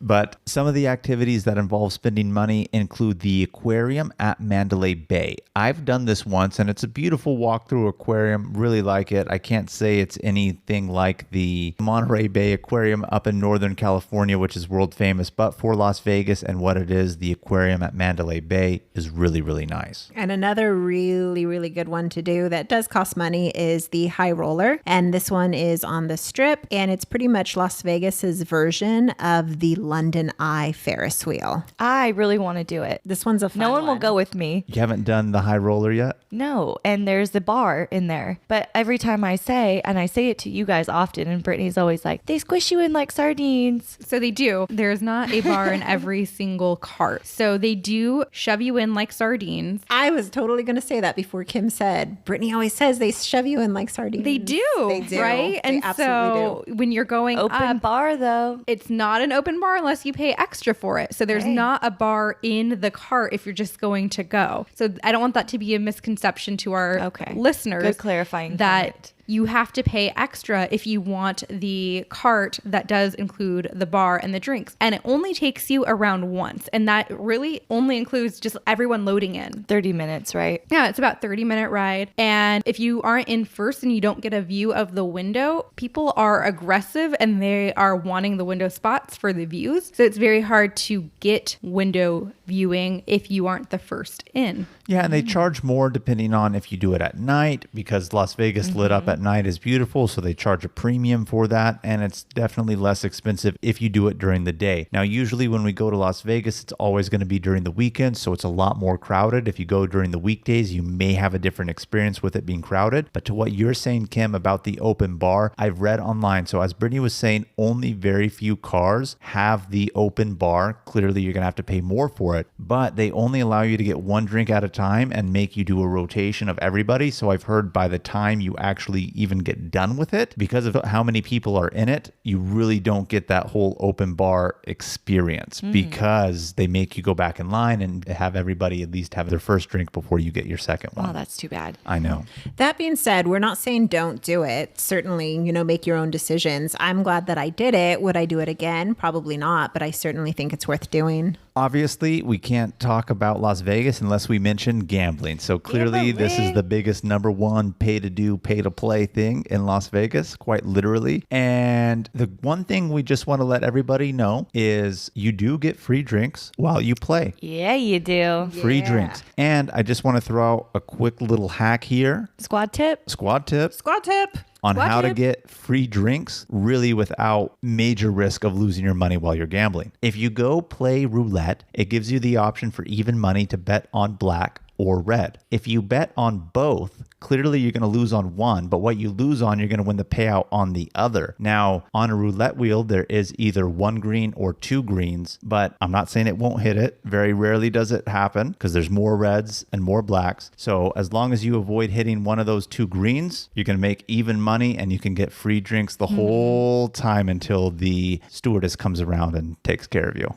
But some of the activities that involve spending money include the aquarium at Mandalay Bay. I've done this once, and it's a beautiful walk-through aquarium. Really like it. I can't say it's anything like the Monterey Bay Aquarium up in Northern California, which is world famous, but for Las Vegas and what it is, the aquarium at Mandalay Bay is really, really nice. And another really, really good one to do that does cost money is the high roller. And this one is on the Strip, and it's pretty much Las Vegas's version of the London Eye Ferris wheel. I really want to do it. This one's a fun No one will go with me. You haven't done the high roller yet? No. And there's the bar in there. But every time I say it to you guys often, and Brittany's always like, they squish you in like sardines. So they do. There's not a bar in every single cart. So they do shove you in like sardines. I was totally going to say that before Kim said, Brittany always says they shove you in like sardines. They do. They do. Right? They And absolutely so when you're going Open up, bar though. it's not an open bar unless you pay extra for it. So there's not a bar in the cart if you're just going to go. So I don't want that to be a misconception to our listeners. Good clarifying that comment. You have to pay extra if you want the cart that does include the bar and the drinks. And it only takes you around once. And that really only includes just everyone loading in. 30 minutes, right? Yeah, it's about 30-minute ride. And if you aren't in first and you don't get a view of the window, people are aggressive and they are wanting the window spots for the views. So it's very hard to get window viewing if you aren't the first in. Yeah, and they charge more depending on if you do it at night, because Las Vegas lit up at night is beautiful, so they charge a premium for that, and it's definitely less expensive if you do it during the day. Now, usually when we go to Las Vegas, it's always going to be during the weekends, so it's a lot more crowded. If you go during the weekdays, you may have a different experience with it being crowded. But to what you're saying, Kim, about the open bar, I've read online. So as Brittany was saying, only very few cars have the open bar. Clearly, you're going to have to pay more for it, but they only allow you to get one drink at a time and make you do a rotation of everybody. So I've heard by the time you actually actually even get done with it. Because of how many people are in it, you really don't get that whole open bar experience because they make you go back in line and have everybody at least have their first drink before you get your second one. Oh, that's too bad. I know. That being said, we're not saying don't do it. Certainly, make your own decisions. I'm glad that I did it. Would I do it again? Probably not, but I certainly think it's worth doing. Obviously, we can't talk about Las Vegas unless we mention gambling. So clearly, this is the biggest number one pay-to-do, pay-to-play thing in Las Vegas, quite literally. And the one thing we just want to let everybody know is you do get free drinks while you play. Yeah, you do. Free drinks. And I just want to throw out a quick little hack here. Squad tip. Squad tip. On how to get free drinks really without major risk of losing your money while you're gambling. If you go play roulette, it gives you the option for even money to bet on black or red. If you bet on both, clearly you're going to lose on one, but what you lose on, you're going to win the payout on the other. Now, on a roulette wheel, there is either one green or two greens, but I'm not saying it won't hit it. Very rarely does it happen because there's more reds and more blacks. So as long as you avoid hitting one of those two greens, you're going to make even money and you can get free drinks the whole time until the stewardess comes around and takes care of you.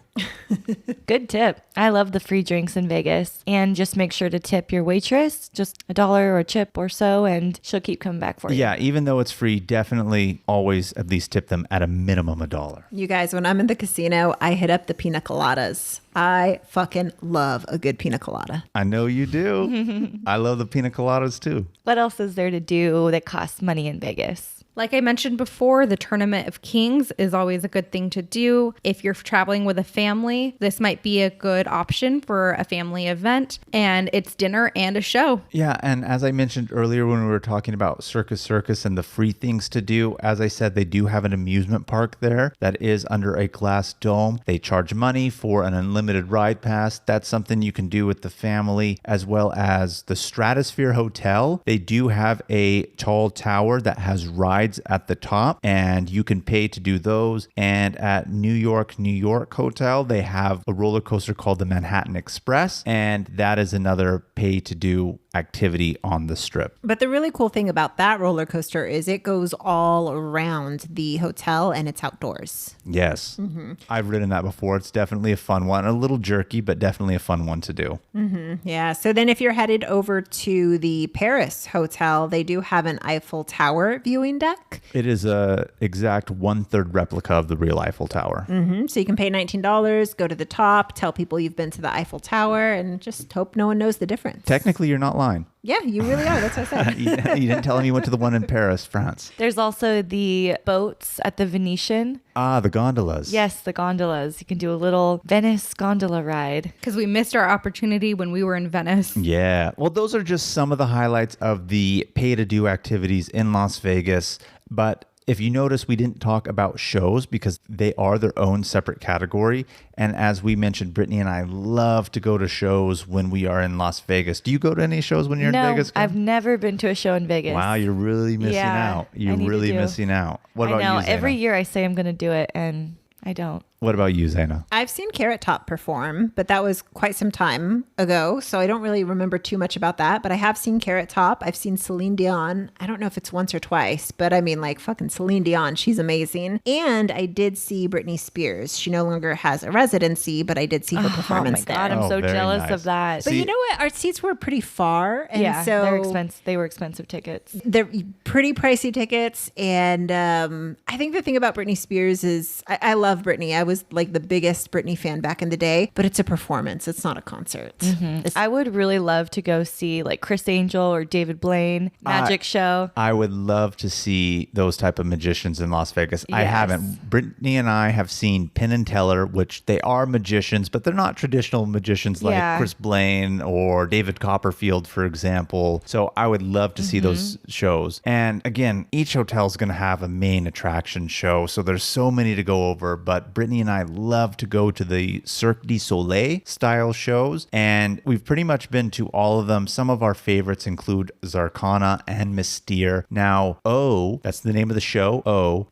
Good tip. I love the free drinks in Vegas. And just make sure to tip your waitress just $1 or a chip or so, and she'll keep coming back for you. Yeah, even though it's free, definitely always at least tip them at a minimum $1. You guys, when I'm in the casino, I hit up the pina coladas. I fucking love a good pina colada. I know you do. I love the pina coladas too. What else is there to do that costs money in Vegas? Like I mentioned before, the Tournament of Kings is always a good thing to do. If you're traveling with a family, this might be a good option for a family event, and it's dinner and a show. Yeah, and as I mentioned earlier when we were talking about Circus and the free things to do, as I said, they do have an amusement park there that is under a glass dome. They charge money for an unlimited ride pass. That's something you can do with the family, as well as the Stratosphere Hotel. They do have a tall tower that has rides at the top, and you can pay to do those. And at New York Hotel, they have a roller coaster called the Manhattan Express, and that is another pay to do activity on the strip. But the really cool thing about that roller coaster is it goes all around the hotel and it's outdoors. Yes. I've ridden that before. It's definitely a fun one. A little jerky, but definitely a fun one to do. Yeah. So then if you're headed over to the Paris hotel, they do have an Eiffel Tower viewing deck. It is a exact 1/3 replica of the real Eiffel Tower. So you can pay $19, go to the top, tell people you've been to the Eiffel Tower, and just hope no one knows the difference. Technically, you're not lying. Yeah, you really are. That's what I said. You didn't tell him you went to the one in Paris, France. There's also the boats at the Venetian. Ah, the gondolas. Yes, the gondolas. You can do a little Venice gondola ride. Because we missed our opportunity when we were in Venice. Yeah. Well, those are just some of the highlights of the pay-to-do activities in Las Vegas. But if you notice, we didn't talk about shows because they are their own separate category. And as we mentioned, Brittanie and I love to go to shows when we are in Las Vegas. Do you go to any shows when you're in Vegas? No, I've never been to a show in Vegas. Wow, you're really missing out. You're really missing out. What about you, Zeina? Every year I say I'm going to do it, and I don't. What about you, Zeina? I've seen Carrot Top perform, but that was quite some time ago, so I don't really remember too much about that. But I have seen Carrot Top. I've seen Celine Dion. I don't know if it's once or twice, but I mean, like, fucking Celine Dion. She's amazing. And I did see Britney Spears. She no longer has a residency, but I did see her performance there. Oh my God, there. I'm so very jealous nice. of that. But you know what? Our seats were pretty far, and yeah, so they're expensive. They were expensive tickets. They're pretty pricey tickets. And I think the thing about Britney Spears is I love Britney. I was like the biggest Britney fan back in the day, but it's a performance. It's not a concert. I would really love to go see like Chris Angel or David Blaine magic show. I would love to see those type of magicians in Las Vegas. I Yes. haven't. Brittanie and I have seen Penn and Teller, which they are magicians, but they're not traditional magicians like Yeah. Chris Blaine or David Copperfield, for example. So I would love to see those shows. And again, each hotel is going to have a main attraction show. So there's so many to go over, but Brittanie and I love to go to the Cirque du Soleil style shows, and we've pretty much been to all of them. Some of our favorites include Zarkana and Mystere. Now, that's the name of the show.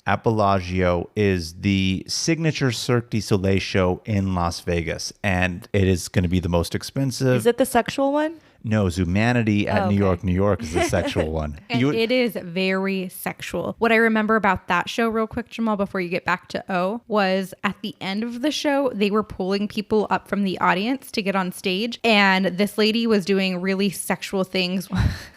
at Bellagio is the signature Cirque du Soleil show in Las Vegas, and it is going to be the most expensive. Is it the sexual one? No, Zumanity at New York is a sexual one. And it is very sexual. What I remember about that show real quick, Jamal, before you get back to O, was at the end of the show, they were pulling people up from the audience to get on stage. And this lady was doing really sexual things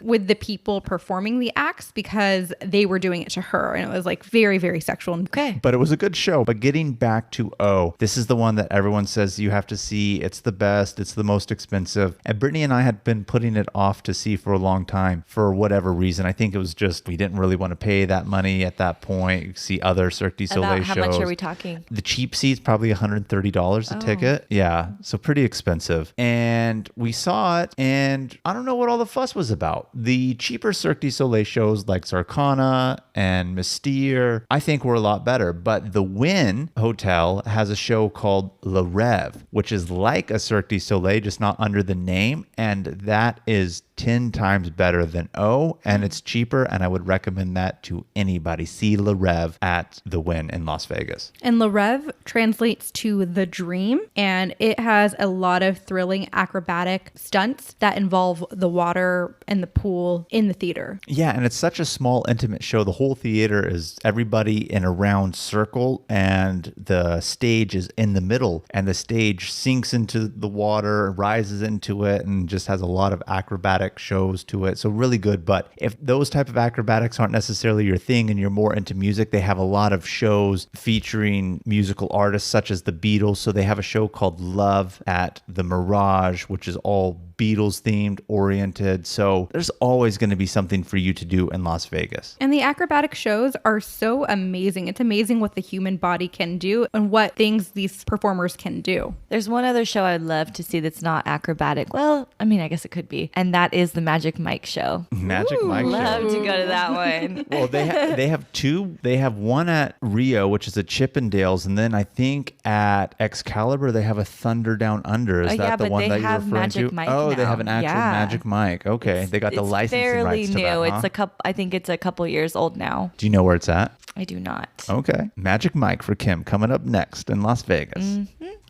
with the people performing the acts because they were doing it to her. And it was like very, very sexual. Okay. But it was a good show. But getting back to O, this is the one that everyone says you have to see. It's the best. It's the most expensive. And Brittany and I had been putting it off to see for a long time for whatever reason. I think it was just we didn't really want to pay that money at that point. See other Cirque du Soleil shows. How much are we talking? The cheap seats, probably $130 a ticket. Yeah. So pretty expensive. And we saw it and I don't know what all the fuss was about. The cheaper Cirque du Soleil shows like Zarkana and Mystere, I think were a lot better. But the Wynn Hotel has a show called Le Rêve, which is like a Cirque du Soleil, just not under the name. And that is 10 times better than O, and it's cheaper, and I would recommend that to anybody. See Le Rêve at the Wynn in Las Vegas. And Le Rêve translates to the dream, and it has a lot of thrilling acrobatic stunts that involve the water and the pool in the theater. Yeah, and it's such a small, intimate show. The whole theater is everybody in a round circle, and the stage is in the middle, and the stage sinks into the water, rises into it, and just has a lot of acrobatic shows to it. So really good. But if those type of acrobatics aren't necessarily your thing and you're more into music, they have a lot of shows featuring musical artists such as the Beatles. So they have a show called Love at the Mirage, which is all Beatles themed, oriented. So there's always going to be something for you to do in Las Vegas. And the acrobatic shows are so amazing. It's amazing what the human body can do and what things these performers can do. There's one other show I'd love to see that's not acrobatic. Well, I mean, I guess it could be. And that is the Magic Mike show. Magic Mike show. Love to go to that one. Well, they have two. They have one at Rio, which is a Chippendales, and then I think at Excalibur they have a Thunder Down Under. Is that the one that you're referring Magic to? Mike Oh, they now. have an actual Magic Mike. Okay, they got the licensing fairly rights to new. that. Huh? It's a couple. I think it's a couple years old now. Do you know where it's at? I do not. Okay, Magic Mike for Kim coming up next in Las Vegas.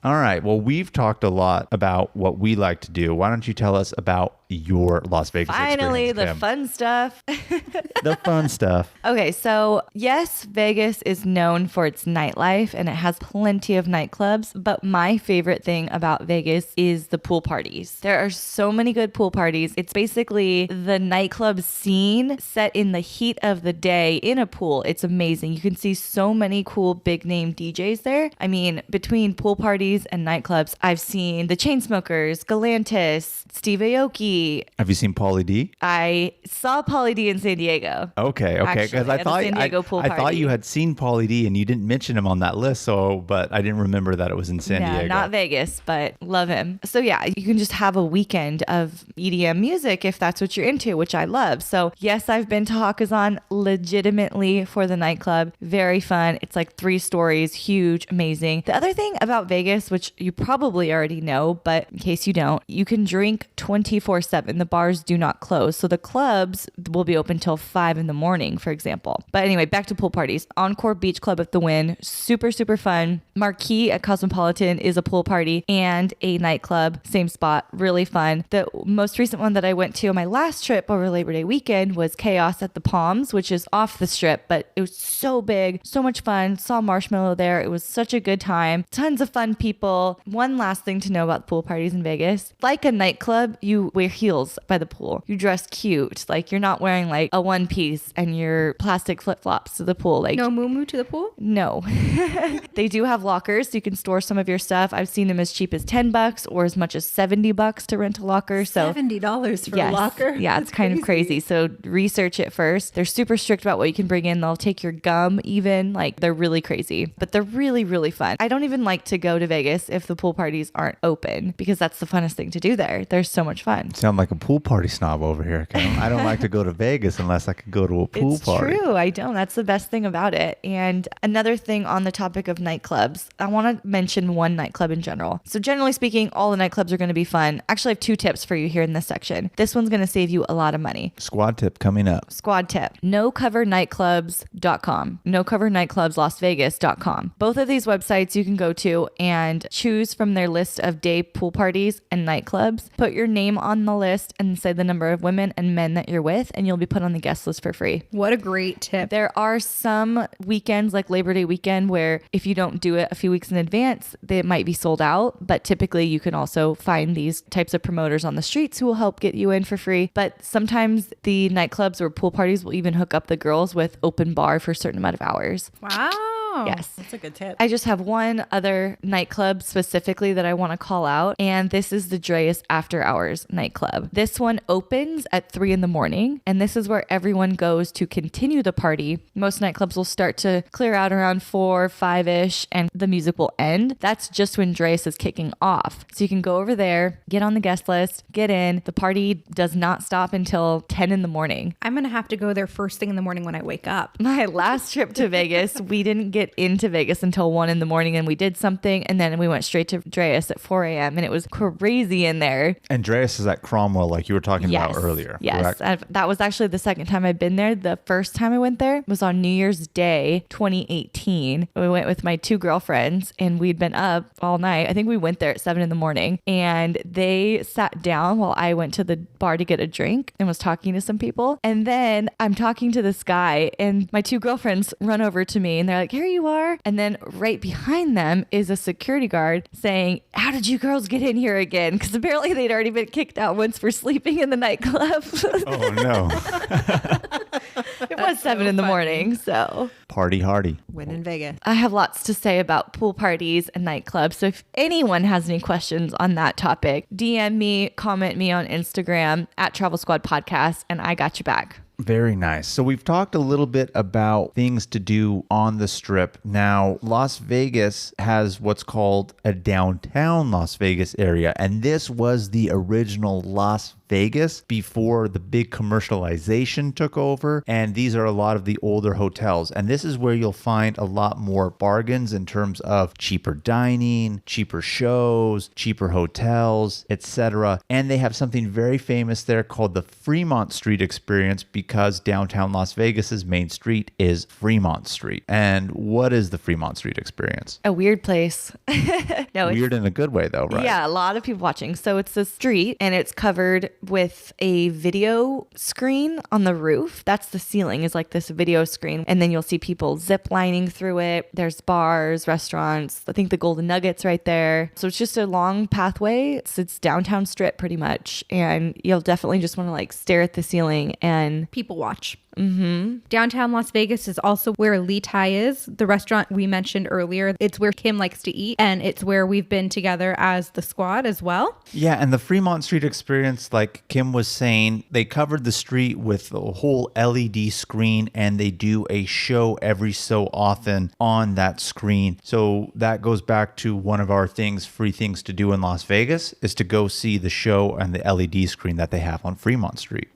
All right. Well, we've talked a lot about what we like to do. Why don't you tell us about your Las Vegas Finally, experience, the Kim? fun stuff. The fun stuff. Okay, so yes, Vegas is known for its nightlife and it has plenty of nightclubs, but my favorite thing about Vegas is the pool parties. There are so many good pool parties. It's basically the nightclub scene set in the heat of the day in a pool. It's amazing. You can see so many cool big name DJs there. I mean, between pool parties and nightclubs, I've seen the Chainsmokers, Galantis, Steve Aoki. Have you seen Pauly D? I saw Pauly D in San Diego. Okay, because Actually, I at a thought San Diego pool I thought party. you had seen Pauly D and you didn't mention him on that list. So, but I didn't remember that it was in San Diego. Not Vegas, but love him. So yeah, you can just have a weekend of EDM music if that's what you're into, which I love. So yes, I've been to Hakazan legitimately for the nightclub. Very fun. It's like 3 stories, huge, amazing. The other thing about Vegas, which you probably already know, but in case you don't, you can drink 24/7. The bars do not close. So the clubs will be open till 5 in the morning, for example. But anyway, back to pool parties. Encore Beach Club at the Wynn. Super, super fun. Marquee at Cosmopolitan is a pool party and a nightclub. Same spot. Really fun. The most recent one that I went to on my last trip over Labor Day weekend was Chaos at the Palms, which is off the strip, but it was so big, so much fun. Saw Marshmallow there. It was such a good time. Tons of fun people. One last thing to know about pool parties in Vegas. Like a nightclub, you wear heels by the pool. You dress cute. Like you're not wearing like a one piece and your plastic flip-flops to the pool. Like No moo to the pool? no. They do have lockers so you can store some of your stuff. I've seen them as cheap as $10 or as much as $70 to rent a locker. So $70 for yes. a locker? Yeah, it's kind of crazy. So research it first. They're super strict about what you can bring in. They'll take your gum even. Like they're really crazy, but they're really, really fun. I don't even like to go to Vegas if the pool parties aren't open because that's the funnest thing to do there. They're so much fun. Sound like a pool party snob over here, Kim. I don't like to go to Vegas unless I could go to a pool It's party. true. I don't. That's the best thing about it. And another thing on the topic of nightclubs, I want to mention one nightclub in general. So generally speaking, all the nightclubs are going to be fun. Actually, I have 2 tips for you here in this section. This one's going to save you a lot of money. Squad tip coming up. Squad tip, nocovernightclubs.com, nocovernightclubslasvegas.com. Both of these websites you can go to and and choose from their list of day pool parties and nightclubs. Put your name on the list and say the number of women and men that you're with, and you'll be put on the guest list for free. What a great tip. There are some weekends like Labor Day weekend where if you don't do it a few weeks in advance, they might be sold out. But typically you can also find these types of promoters on the streets who will help get you in for free. But sometimes the nightclubs or pool parties will even hook up the girls with open bar for a certain amount of hours. Wow. Yes. That's a good tip. I just have one other nightclub specifically that I want to call out, and this is the Dreas After Hours nightclub. This one opens at 3 a.m, and this is where everyone goes to continue the party. Most nightclubs will start to clear out around 4, 5-ish, and the music will end. That's just when Dreas is kicking off. So you can go over there, get on the guest list, get in. The party does not stop until 10 in the morning. I'm going to have to go there first thing in the morning when I wake up. My last trip to Vegas, we didn't get into Vegas until 1 a.m, and we did something, and then we went straight to Dreas at 4 a.m, and it was crazy in there. And Dreas is at Cromwell, like you were talking about earlier. Yes. That was actually the second time I've been there. The first time I went there was on New Year's Day 2018. We went with my 2 girlfriends, and we'd been up all night. I think we went there at 7 a.m, and they sat down while I went to the bar to get a drink and was talking to some people. And then I'm talking to this guy, and my 2 girlfriends run over to me, and they're like, "Here you are." And then right behind them is a security guard saying, "How did you girls get in here again?" Because apparently they'd already been kicked out once for sleeping in the nightclub. Oh, no. It was 7 a.m, so Party hardy. Win in Vegas. I have lots to say about pool parties and nightclubs. So if anyone has any questions on that topic, DM me, comment me on Instagram at Travel Squad Podcast, and I got you back. Very nice. So we've talked a little bit about things to do on the Strip. Now, Las Vegas has what's called a downtown Las Vegas area, and this was the original Las Vegas before the big commercialization took over. And these are a lot of the older hotels. And this is where you'll find a lot more bargains in terms of cheaper dining, cheaper shows, cheaper hotels, etc. And they have something very famous there called the Fremont Street Experience, because downtown Las Vegas's main street is Fremont Street. And what is the Fremont Street Experience? A weird place. No, Weird in a good way, though, right? Yeah, a lot of people watching. So it's a street, and it's covered with a video screen on the roof. That's the ceiling, is like this video screen. And then you'll see people zip lining through it. There's bars, restaurants. I think the Golden Nugget's right there. So it's just a long pathway. It's downtown Strip pretty much. And you'll definitely just want to like stare at the ceiling and People watch. Downtown Las Vegas is also where Lee Tai is, the restaurant we mentioned earlier. It's where Kim likes to eat, and it's where we've been together as the squad as well. Yeah, and the Fremont Street Experience, like Kim was saying, they covered the street with a whole LED screen, and they do a show every so often on that screen. So that goes back to one of our free things to do in Las Vegas, is to go see the show and the LED screen that they have on Fremont Street.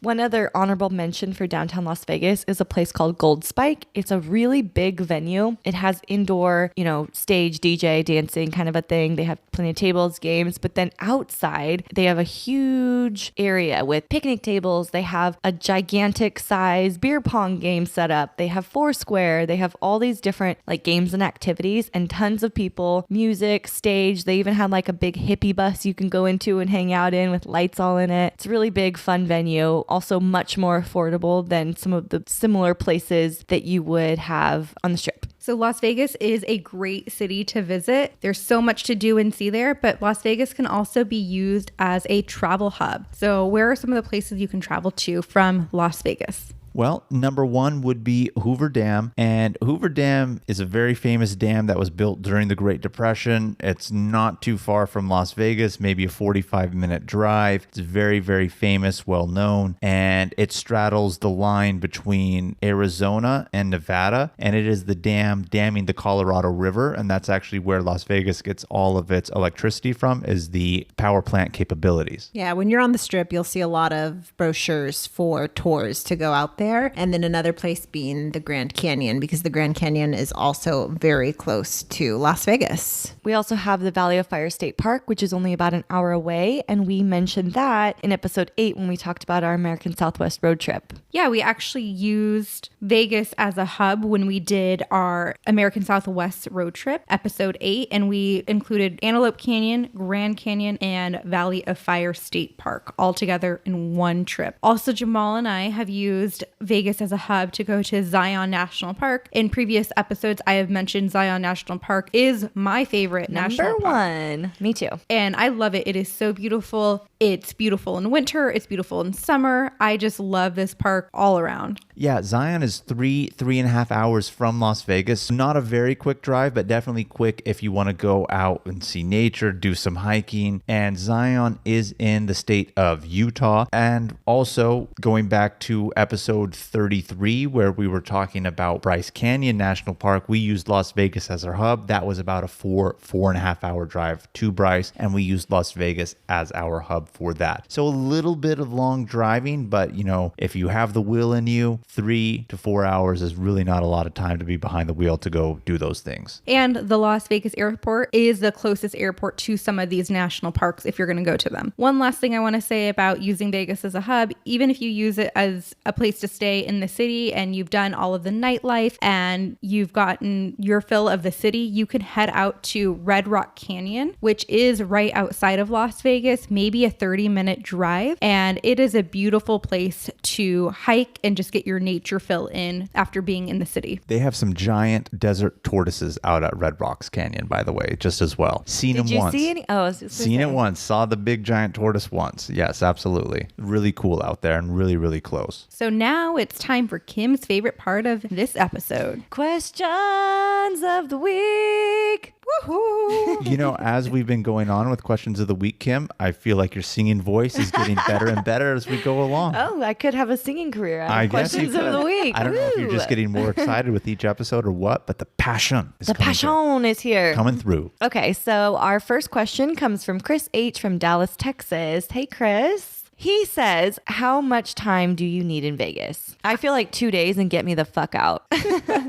One other honorable mention for downtown Las Vegas is a place called Gold Spike. It's a really big venue. It has indoor, stage, DJ, dancing kind of a thing. They have plenty of tables, games, but then outside they have a huge area with picnic tables. They have a gigantic size beer pong game set up. They have Foursquare. They have all these different like games and activities and tons of people, music, stage. They even had like a big hippie bus you can go into and hang out in with lights all in it. It's a really big, fun venue. Also much more affordable than some of the similar places that you would have on the Strip. So Las Vegas is a great city to visit. There's so much to do and see there, but Las Vegas can also be used as a travel hub. So where are some of the places you can travel to from Las Vegas? Well, number one would be Hoover Dam. And Hoover Dam is a very famous dam that was built during the Great Depression. It's not too far from Las Vegas, maybe a 45-minute drive. It's very, very famous, well known. And it straddles the line between Arizona and Nevada. And it is the dam damming the Colorado River. And that's actually where Las Vegas gets all of its electricity from, is the power plant capabilities. Yeah, when you're on the Strip, you'll see a lot of brochures for tours to go out there. there. And then another place being the Grand Canyon, because the Grand Canyon is also very close to Las Vegas. We also have the Valley of Fire State Park, which is only about an hour away. And we mentioned that in episode 8 when we talked about our American Southwest road trip. Yeah, we actually used Vegas as a hub when we did our American Southwest road trip, episode 8, and we included Antelope Canyon, Grand Canyon, and Valley of Fire State Park all together in one trip. Also, Jamal and I have used Vegas as a hub to go to Zion National Park. In previous episodes, I have mentioned Zion National Park is my favorite national Number park. one. Me too. And I love it. It is so beautiful. It's beautiful in winter. It's beautiful in summer. I just love this park all around. Yeah, Zion is 3.5 hours from Las Vegas. Not a very quick drive, but definitely quick if you want to go out and see nature, do some hiking. And Zion is in the state of Utah. And also going back to episode 33, where we were talking about Bryce Canyon National Park, we used Las Vegas as our hub. That was about a 4.5 hour drive to Bryce, and we used Las Vegas as our hub for that. So a little bit of long driving, but you know, if you have the will in you, 3 to 4 hours is really not a lot of time to be behind the wheel to go do those things. And the Las Vegas airport is the closest airport to some of these national parks if you're going to go to them. One last thing I want to say about using Vegas as a hub, even if you use it as a place to stay in the city and you've done all of the nightlife and you've gotten your fill of the city, you can head out to Red Rock Canyon, which is right outside of Las Vegas, maybe a 30-minute drive. And it is a beautiful place to hike and just get your nature fill in after being in the city. They have some giant desert tortoises out at Red Rocks Canyon, by the way, just as well. Seen them once. Did you see any? Oh, I was just Seen it once. Saw the big giant tortoise once. Yes, absolutely. Really cool out there and really, really close. So now it's time for Kim's favorite part of this episode. Questions of the week. Woohoo! You know, as we've been going on with questions of the week, Kim, I feel like your singing voice is getting better and better as we go along. Oh, I could have a singing career out I of guess you questions of could. the week. I don't know if you're just getting more excited with each episode or what, but the passion is is here. coming through. Okay, so our first question comes from Chris H. from Dallas, Texas. Hey, Chris. He says, how much time do you need in Vegas? I feel like 2 days and get me the fuck out.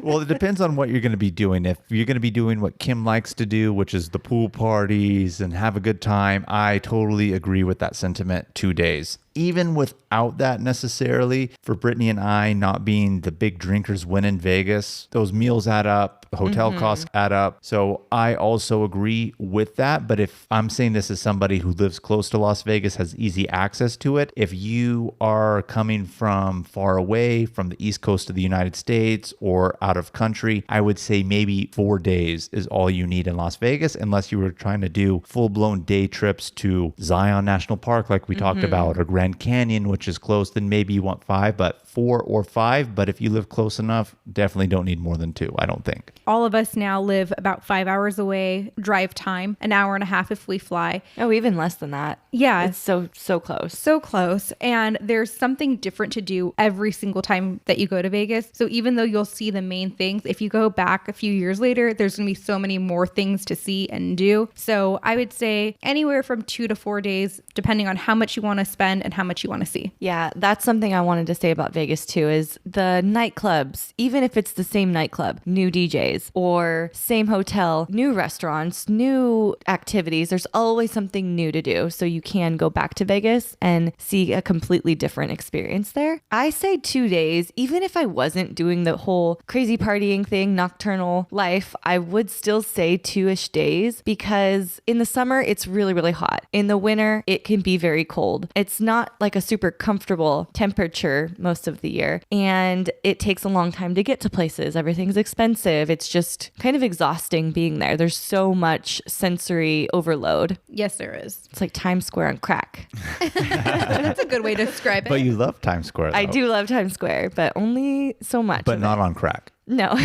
Well, it depends on what you're going to be doing. If you're going to be doing what Kim likes to do, which is the pool parties and have a good time, I totally agree with that sentiment. 2 days. Even without that necessarily, for Brittanie and I not being the big drinkers when in Vegas, those meals add up, hotel costs add up. So I also agree with that. But if I'm saying this as somebody who lives close to Las Vegas, has easy access to it, if you are coming from far away, from the East Coast of the United States or out of country, I would say maybe 4 days is all you need in Las Vegas, unless you were trying to do full-blown day trips to Zion National Park like we talked about, or Grand Canyon, which is close, then maybe you want 5, but 4 or 5. But if you live close enough, definitely don't need more than 2, I don't think. All of us now live about 5 hours away, drive time, an hour and a half if we fly. Oh, even less than that. Yeah. It's so close. So close. And there's something different to do every single time that you go to Vegas. So even though you'll see the main things, if you go back a few years later, there's going to be so many more things to see and do. So I would say anywhere from 2 to 4 days, depending on how much you want to spend and how much you want to see. Yeah, that's something I wanted to say about Vegas too, is the nightclubs, even if it's the same nightclub, new DJs, or same hotel, new restaurants, new activities, there's always something new to do. So you can go back to Vegas and see a completely different experience there. I say 2 days, even if I wasn't doing the whole crazy partying thing, nocturnal life, I would still say 2-ish days, because in the summer, it's really, really hot. In the winter, it can be very cold. It's not like a super comfortable temperature most of the year, and it takes a long time to get to places. Everything's expensive. It's just kind of exhausting being there. There's so much sensory overload. Yes, there is. It's like Times Square on crack. That's a good way to describe it. But you love Times Square, though. I do love Times Square, but only so much. But of not it. on crack. No.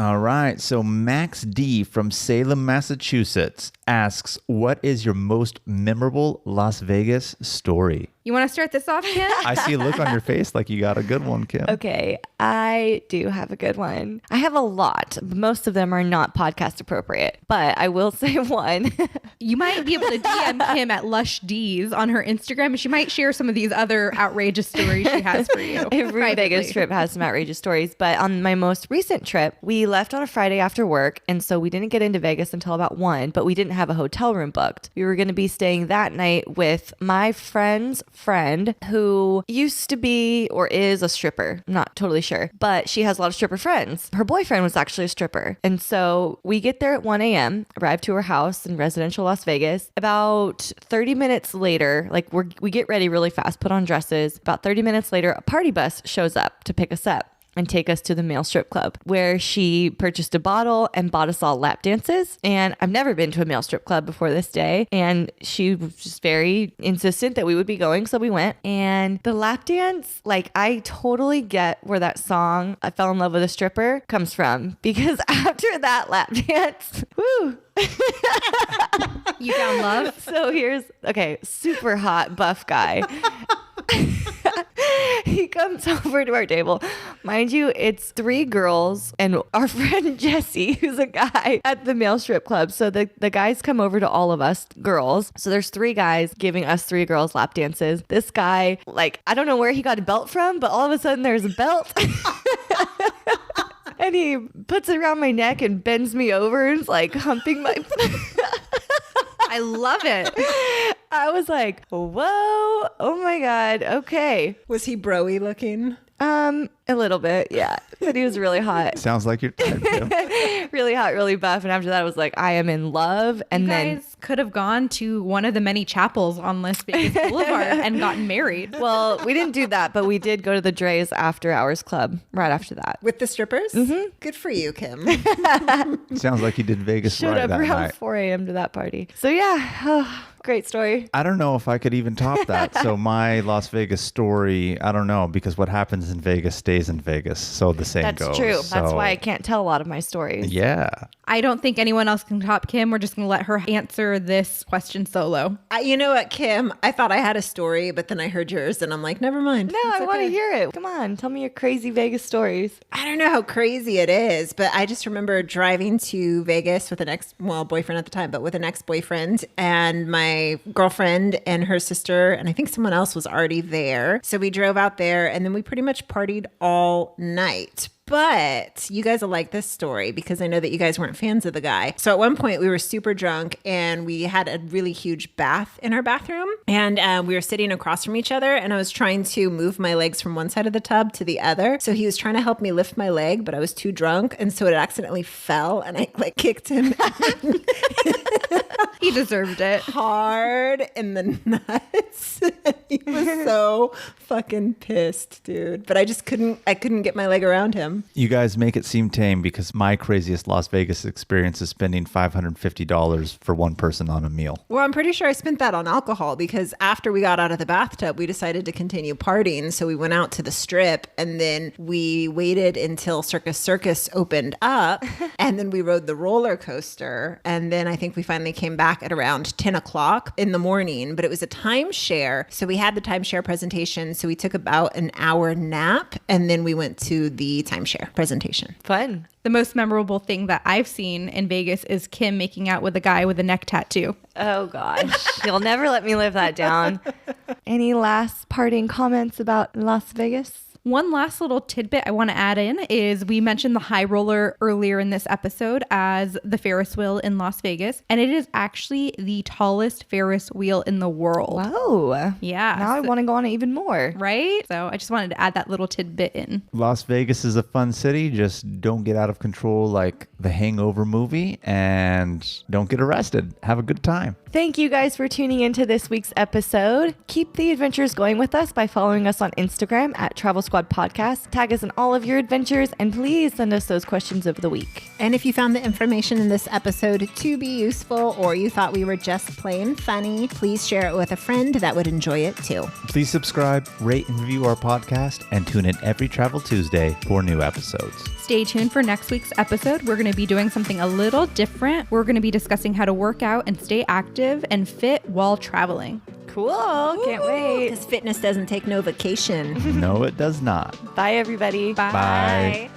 All right. So Max D from Salem, Massachusetts asks, what is your most memorable Las Vegas story? You want to start this off, Kim? I see a look on your face like you got a good one, Kim. Okay, I do have a good one. I have a lot. Most of them are not podcast appropriate, but I will say one. You might be able to DM Kim at Lush D's on her Instagram, and she might share some of these other outrageous stories she has for you. Every privately. Vegas trip has some outrageous stories, but on my most recent trip, we left on a Friday after work, and so we didn't get into Vegas until about 1, but we didn't have a hotel room booked. We were going to be staying that night with my friend's friend who used to be or is a stripper. I'm not totally sure, but she has a lot of stripper friends. Her boyfriend was actually a stripper. And so we get there at 1 a.m., arrive to her house in residential Las Vegas. About 30 minutes later, like we get ready really fast, put on dresses. About 30 minutes later, a party bus shows up to pick us up and take us to the male strip club, where she purchased a bottle and bought us all lap dances. And I've never been to a male strip club before this day. And she was just very insistent that we would be going. So we went. And the lap dance, like, I totally get where that song, I Fell in Love with a Stripper, comes from. Because after that lap dance, woo, You found love? so here's, okay, super hot buff guy. He comes over to our table. Mind you, it's 3 girls and our friend Jesse, who's a guy at the male strip club. So the guys come over to all of us girls. So there's 3 guys giving us 3 girls lap dances. This guy, like, I don't know where he got a belt from, but all of a sudden there's a belt. And he puts it around my neck and bends me over and is like humping my... I love it. I was like, whoa, oh my God, okay. Was he broy looking? A little bit, yeah. But he was really hot. Sounds like your type, Kim. Really hot, really buff. And after that, I was like, I am in love. And You then, guys could have gone to one of the many chapels on Las Vegas Boulevard and gotten married. well, we didn't do that, but we did go to the Dre's After Hours Club right after that. With the strippers? Mm-hmm. Good for you, Kim. Sounds like you did Vegas Showed right up that around night. 4 a.m. to that party. So yeah, great story. I don't know if I could even top that. So my Las Vegas story, I don't know, because what happens in Vegas stays in Vegas. So the same That's goes. true. That's So, why I can't tell a lot of my stories. Yeah. I don't think anyone else can top Kim. We're just going to let her answer this question solo. You know what, Kim? I thought I had a story, but then I heard yours and I'm like, never mind. No, I want to hear it. Come on, tell me your crazy Vegas stories. I don't know how crazy it is, but I just remember driving to Vegas with boyfriend at the time, but with an ex-boyfriend, and my girlfriend and her sister, and I think someone else was already there. So we drove out there and then we pretty much partied all night. But you guys will like this story because I know that you guys weren't fans of the guy. So at one point we were super drunk and we had a really huge bath in our bathroom, and we were sitting across from each other, and I was trying to move my legs from one side of the tub to the other. So he was trying to help me lift my leg, but I was too drunk, and so it accidentally fell, and I like kicked him He deserved it. hard in the nuts. He was so fucking pissed, dude. But I couldn't get my leg around him. You guys make it seem tame because my craziest Las Vegas experience is spending $550 for one person on a meal. Well, I'm pretty sure I spent that on alcohol because after we got out of the bathtub, we decided to continue partying. So we went out to the strip, and then we waited until Circus opened up, and then we rode the roller coaster. And then I think we finally came back at around 10 o'clock in the morning, but it was a timeshare. So we had the timeshare presentation. So we took about an hour nap, and then we went to the timeshare presentation. Fun. The most memorable thing that I've seen in Vegas is Kim making out with a guy with a neck tattoo. Oh gosh, you'll never let me live that down. Any last parting comments about Las Vegas? One last little tidbit I want to add in is we mentioned the High Roller earlier in this episode as the Ferris wheel in Las Vegas, and it is actually the tallest Ferris wheel in the world. Wow. Yeah. Now I want to go on it even more. Right? So I just wanted to add that little tidbit in. Las Vegas is a fun city. Just don't get out of control like the Hangover movie, and don't get arrested. Have a good time. Thank you guys for tuning into this week's episode. Keep the adventures going with us by following us on Instagram at Travels Squad podcast. Tag us in all of your adventures and please send us those questions of the week. And if you found the information in this episode to be useful or you thought we were just plain funny, please share it with a friend that would enjoy it too. Please subscribe, rate, and review our podcast, and tune in every Travel Tuesday for new episodes. Stay tuned for next week's episode. We're going to be doing something a little different. We're going to be discussing how to work out and stay active and fit while traveling. Cool. Can't wait. Because fitness doesn't take no vacation. No, it does not. Bye, everybody. Bye. Bye.